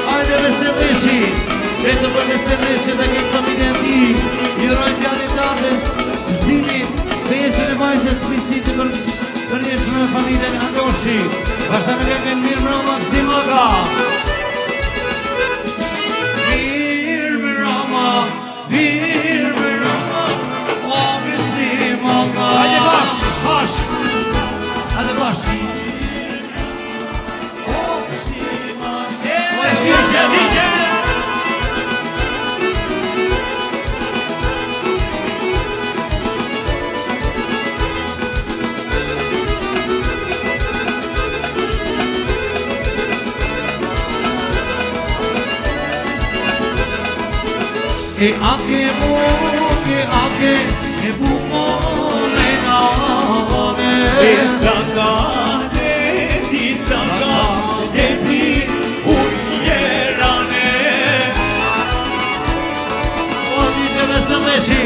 Hajde Veselishi, vetëm për Veselishi dhe një familjen ti, jurojnë djallit tatës, Zinit, dhe jesën e vajzës Krisitë për njëshme me familjen Aloshi. Vashta me këngën Mirë Mbroma Gzim Aga. Mirë Mbroma, Mirë Mbroma, o Gzim Aga. Hajde bash, bash. Hajde bash. O Gzim Aga. Dije, dije. E ake e bukone nane. E saka, ti saka, ti ujjerane. O dite Veselishi.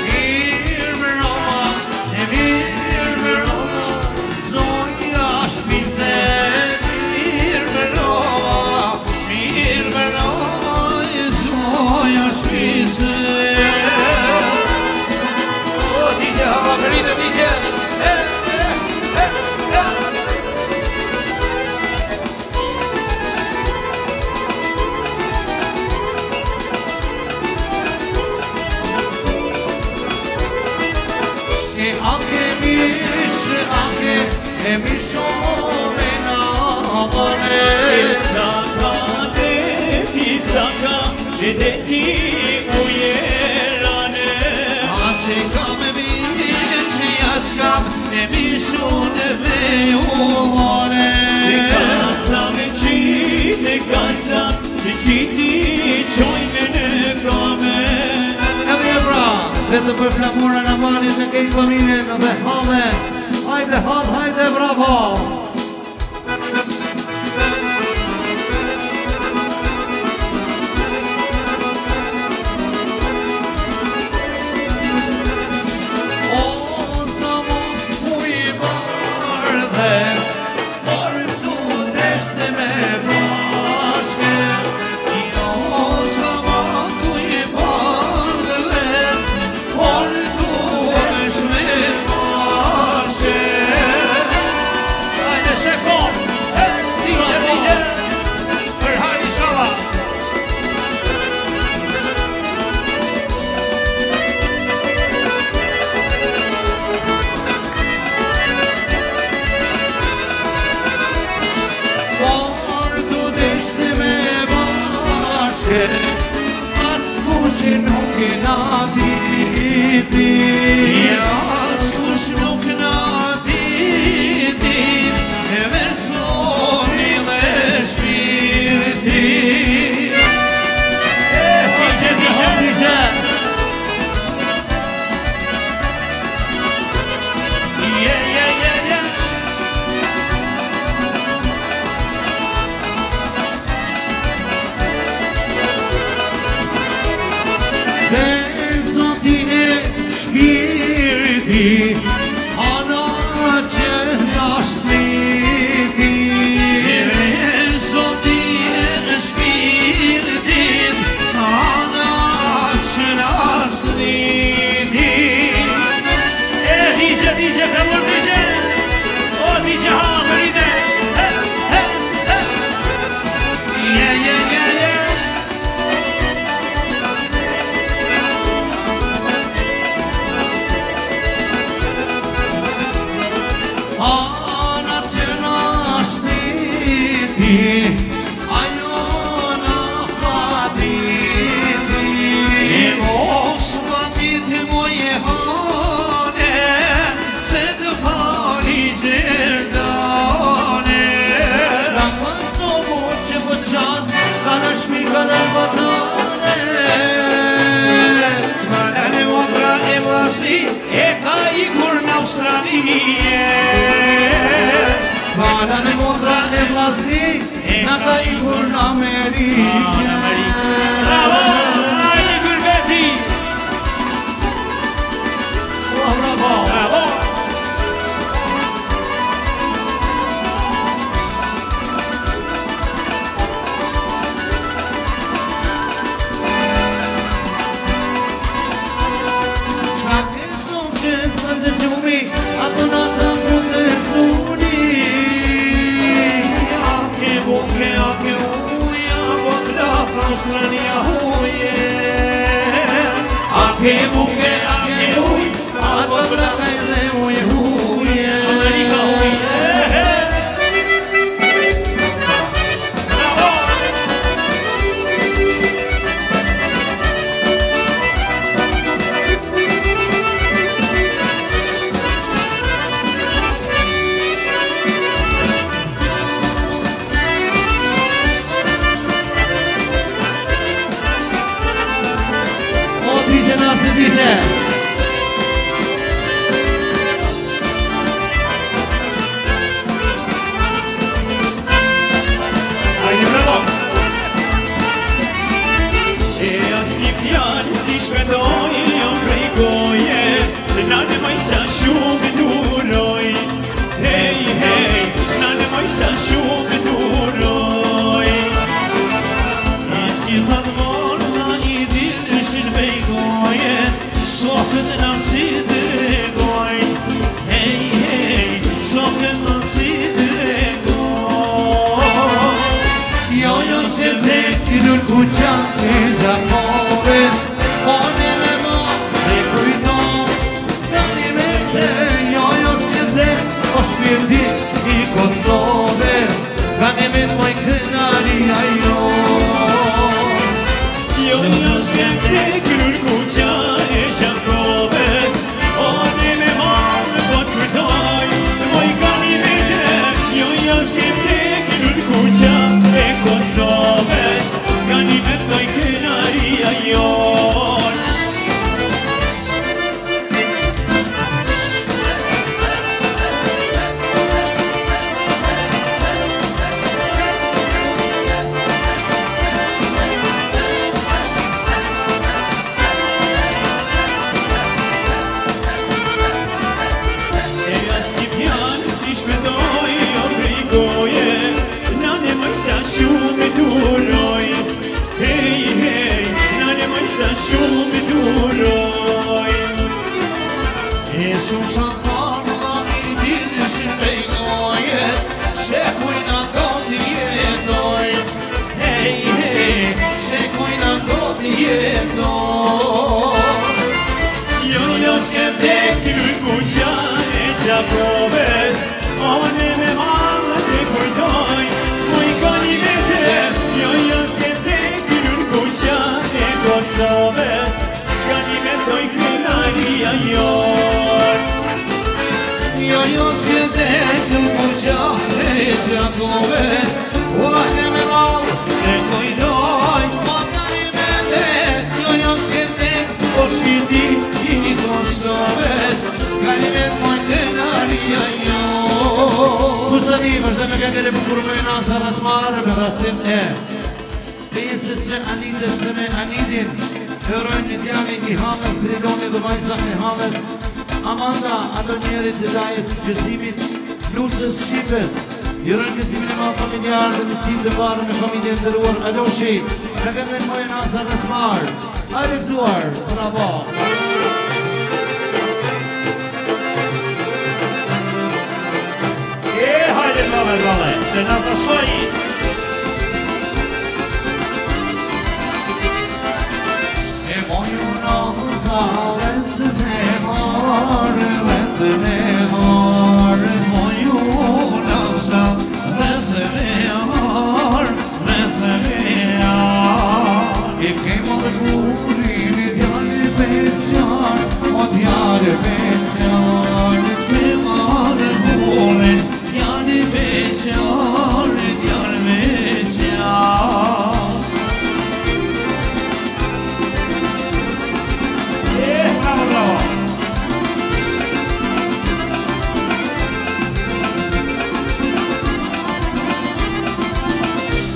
Mirë Mbroma, e mirë Mbroma, zonja shpice. Mirë Mbroma, e zonja shpice. O dite hava përite dite. E mishore navone. E saka, ti saka, ti ujjerane. Aqe kam e vishë jashkam, e mishone vejulore. E kasa me qiti, qojme në kame. Edhe e pra, vetëm për flamura në manis në kejtë familjen dhe hale. Hajde, hajde, bravo! O, samo u i bardhe, por tu deshte me bashke. O, samo u i bardhe, por tu deshte me bashke. ana që nashtriti. Sot i e shpirtit, ana që nashtriti. DJ, per favor, DJ! Oh, DJ Hameride! Ana që nashtriti, ajo na fatriti. Mos ma ditë moje hane, se të fali gjerdane. Shka mësto mu që pëqan, ka në shmi ka në vëtane. Malane motra e vlasti, e ka ikur në Australie. Malane motra e vlasti, na ka ikur në Amerikë. Bravo! Ajde, Gurbeti! Bravo! Bravo! Qa ke shumë që sa se që mu mi, ato në të mund të suni. Ake uja, vokla Australia huje. Ake buke, ato të lakaj dhe uje huje. Amerika huje. Bravo! O DJ Nasi DJ. Ajde, bravo! E as një fjallë si shpetoj, jo prej goje, na ne moj sa shumë duroj. Hej, hej, na ne moj sa shumë duroj. Sa që thëtë morna i dilëshin prej goje, shokët në si dregoj. Hej, hej, shokët në si dregoj. Jo se vleki nuk ku qanë e Zakove, one me ma dhe kujton. Tani me te, jo se vlek, o shpirti i Kosove, ka ne me t'moj kënaria jo. Jo s'kem te kërur kuqa e Gjakoves, one me malë po t'kujtoj, moj ka një vete. Jo s'kem te kërur kuqa e Kosoves, ka një vetoj kënaria jon. E as një fjallë si shpetoj, jo prej goje, na ne moj sa shumë duroj. Hej, hej, na ne moj sa shumë duroj. E shumë shantarë da i dilëshin prej goje, se kujna do t'i jetoj. Hej, hej, se kujna do t'i jetoj. Jo s'kem te kërur kuqa e Gjakoves, one me malë të kujtoj, moj ka një vete. Jo s'kem te kërur kuqa e Kosoves, ka një vetoj kënaria jon. Jo s'ke te kërkuqa e Gjakoves, one me malë dhe kujdoj. Ma ka një vete, jo s'ke te o shpirti i Kosoves, ka një vetë moj kënaria jo. Kusani, vazhdo me këngën e bukur me Nazarat Marë me rasim e pjesës së Anitës me Anitin. Hërojnë një djali i Halës, Briloni dhe vajza e Halës, Amanda Antonieri të dajës gëzimit Lusës Shqipës. Jurën gëzimin e malë familjarë dhe mësim të parë me familje ndëruar Aloshi. Në këndën mojë nasa në të marë. Hajde gëzuar, bravo! Hajde brave, se në përsoj! E mojë nasa vendë me marë, vendë me marë, mojë nasa vendë me marë, vendë me marë. E kemë dhe burin, e djallë peqar, o djallë peqar, e kemë dhe burin, djallë peqar, djallë peqar. Bravo, bravo!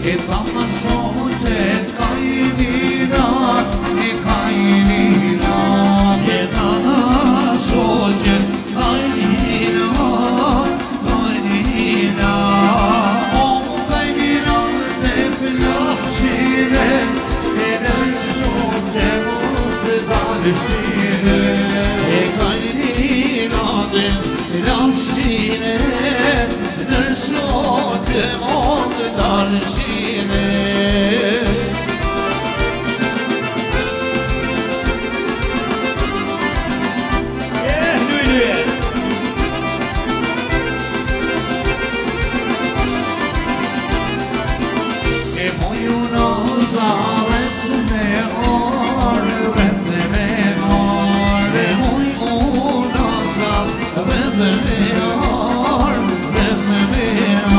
E tama shoqe ka i lirat, e ka i lirat. E tama shoqe ka i lirat, ka i lirat. O ka i lirat e plaqshire, e nër shoqe mos e dalëshire. E ka i lirat e plaqshire, nër shoqe mos e dalëshire. E moju noza vendë me orë, vendë me orë. E moju noza vendë me orë, vendë me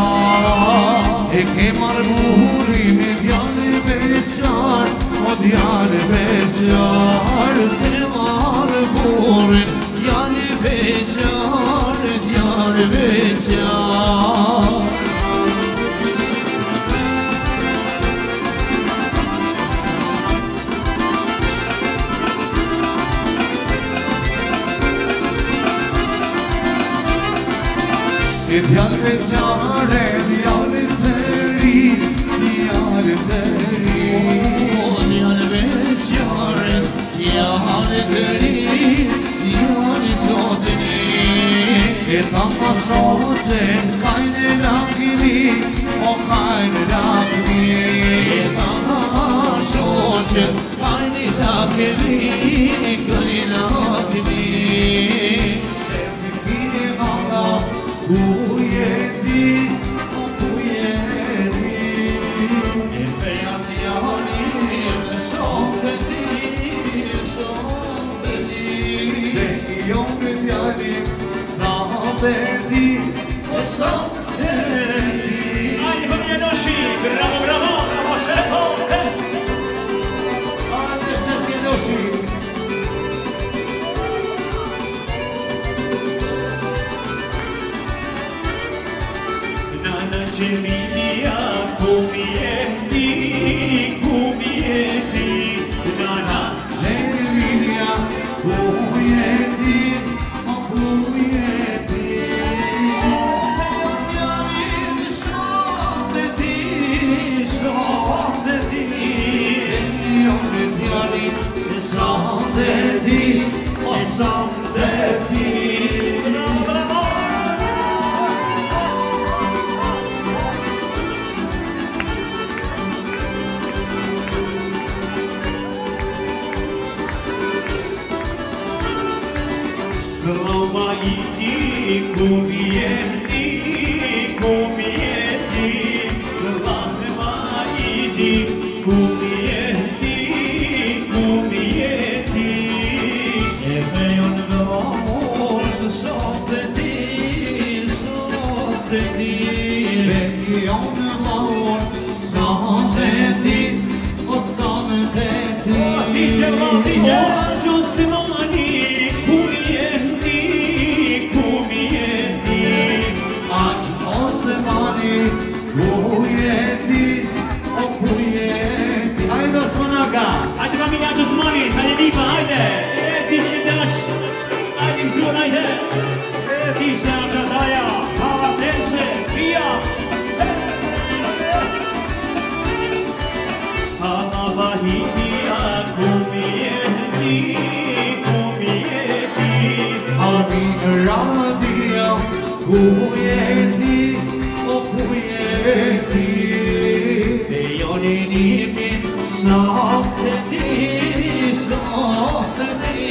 orë. E ke marë burin e djallë beqar, o djallë beqar. Ke marë burin, djallë beqar, djallë beqar. E djallë beqare, djallë të ri, djallë të ri. O djallë beqare, djallë të ri, djallë sotë ri. E tama shoqe, kajnë lakmi, o kajnë lakmi. E tama shoqe, kajnë lakmi, kajnë lakmi. Ku jeti, ku jeti. E feja djali, shoqe ti, shoqe ti. Dhe jonë djali, sa verdi, o sa verdi. Hajde familja Aloshi! Bravo, bravo, bravo, shefo! Hajde shefo Aloshi! Nana Emilia, come jeti, Nana Emilia, ku jeti, o ku jeti. Shoqe ti, shoqe ti. Jonë djali, shoqe ti, o shoqe ti. Roma iti, come jeti, Roma iti, come jeti. E fejon vërë, shoqe ti, shoqe ti. Fejon vërë, shoqe ti, o shoqe ti. DJ, DJ, Giussimani, come jeti, Osmani, ku jeti, o ku jeti. Hajde Osmanaga! Hajde familja Giussimani, hajde Lipa, hajde! Hajde, hajde, hajde, hajde, Hajde! Tisha Nataja, Havatense, Pia! Hava Vahidia, Kumieti, Kumieti. Amin radia, kujeti, o kujeti. Dhe joninimin sot e di, sot e di.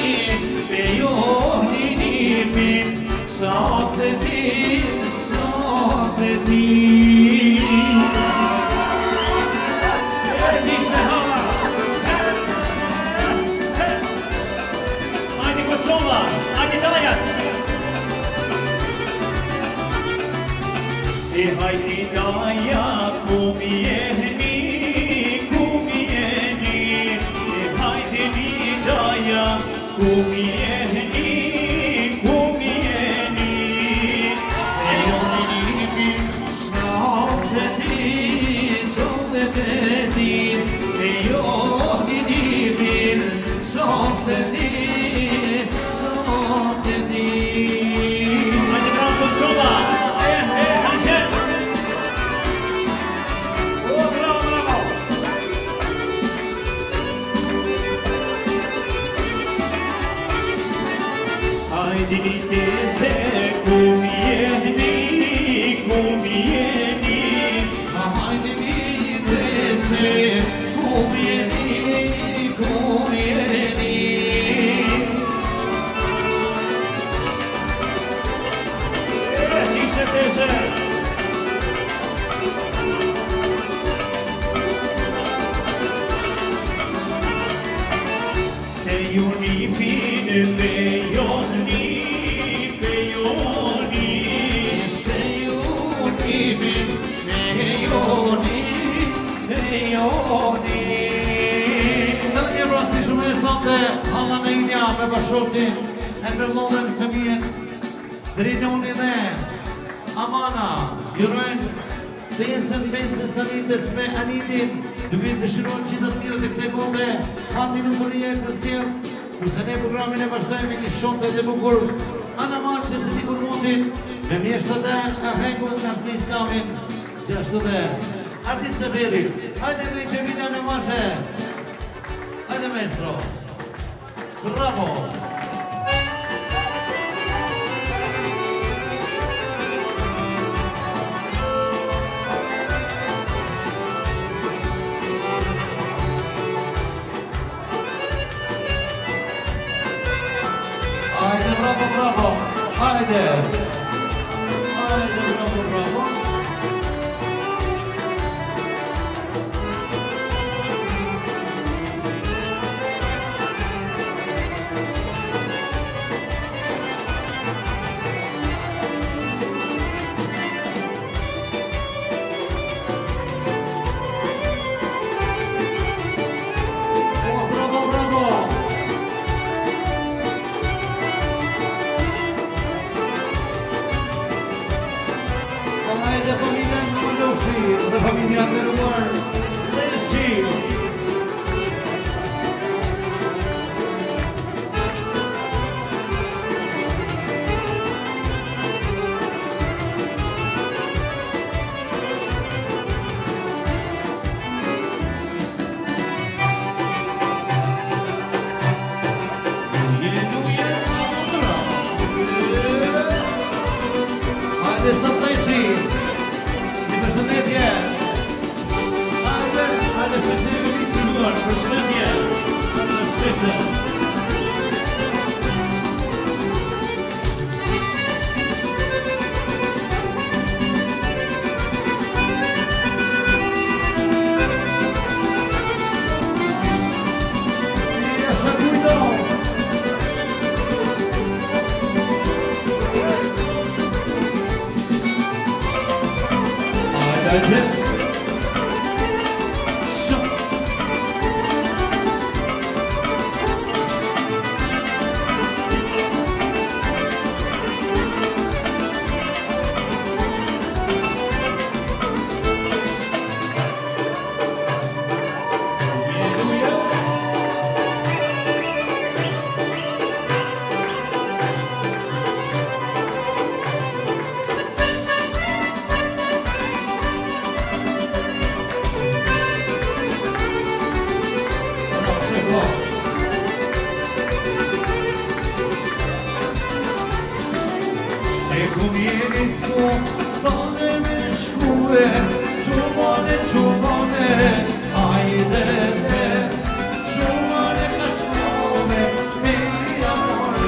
Dhe joninimin sot e di, sot e di. Tisha Hava! Hajde Kosova, hajde Dajat! E hajde Daja, kumjeni, kumjeni. E hajde ni Daja, kumjeni, kumjeni. Dhe joninimin sot e di, sot e di. Dhe joninimin sot e di, sot e di. Hajde bravo Kosova! Hajde! Bravo, bravo! Hajde viteze, kumjeni, kumjeni. Hajde viteze, kumjeni, kumjeni. Tisha teze. Se ju një pinë pejoni, pejoni. Se junimin me joni, me joni. Në një rasti shumë e sante, Halla me Ilja me bashkëtin e përlodhen fëmijën Drinoni dhe Amana jurojnë besën sanitës me Anitin, duke dëshiruar që të mirët e kësaj bote, fati nuk më një e përcjell, kurse ne programin e vazhdojmë me një shotet e bukur, Ana Marqe se t'i kurmotin, me mjeshtët e Ahengut nga Zmi Islamin, gjashtu dhe Artis Severi. Hajde në Gjemina në Marqe! Hajde maestro! Bravo! Hajde, bravo, bravo! Hajde! Hajde, bravo, bravo! Bravo, bravo! Hajde familja në Maloshi dhe familja në nderuar Leshi. Hajde Santejshi, një përshëndetje. Hajde Shqeqevi Licuar, përshëndetje. Përshëndetje. Hajde. E ku mjeni s'ku, tone me shkue, qumane, hajde me, qumane ka shkove, me amore.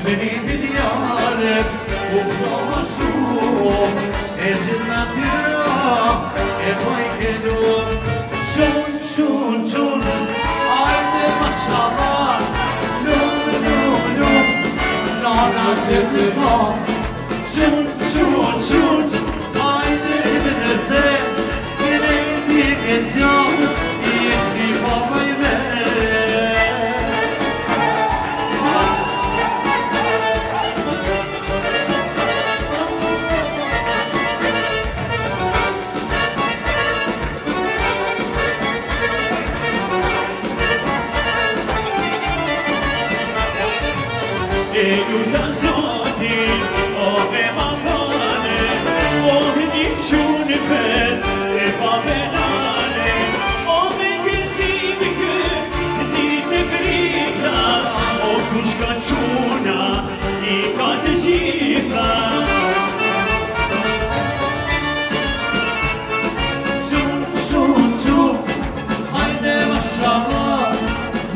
Beni bir diyarek, uzama şu, ecil të ka Shun, shun, shun Hajde që të nërse Kene një këtë gjatë I si papa I me E luta Zotin, o me mangane, o me një qunë vet, e pa venane, o me gëzimi këtë, ditë e brita, o kush ka quna, I ka të gjitha. Shun, shun, shun Hajde mashallah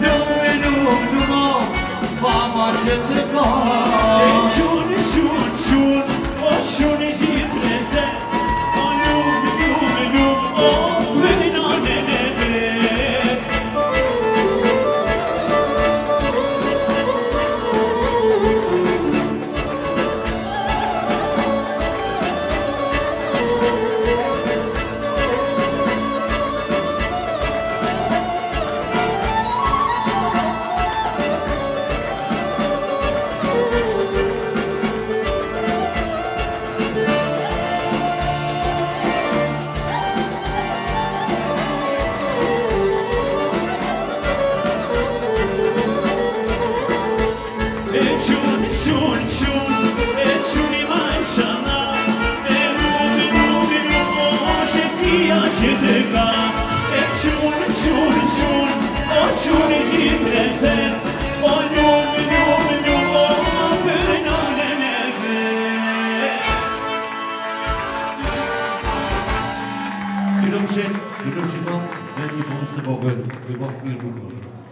Lume, lume, lume Fama që të ka E qunë, qunë, qunë, o shunë I gjithë lezet, o lume, lume, lume, o venane me vet. Që të ka E qunë, qunë, qunë O qunë I gjithë rezet O lume, lume, lume O venane me vet. I lumshin, e një postë të vogël, I bofë mirë bukur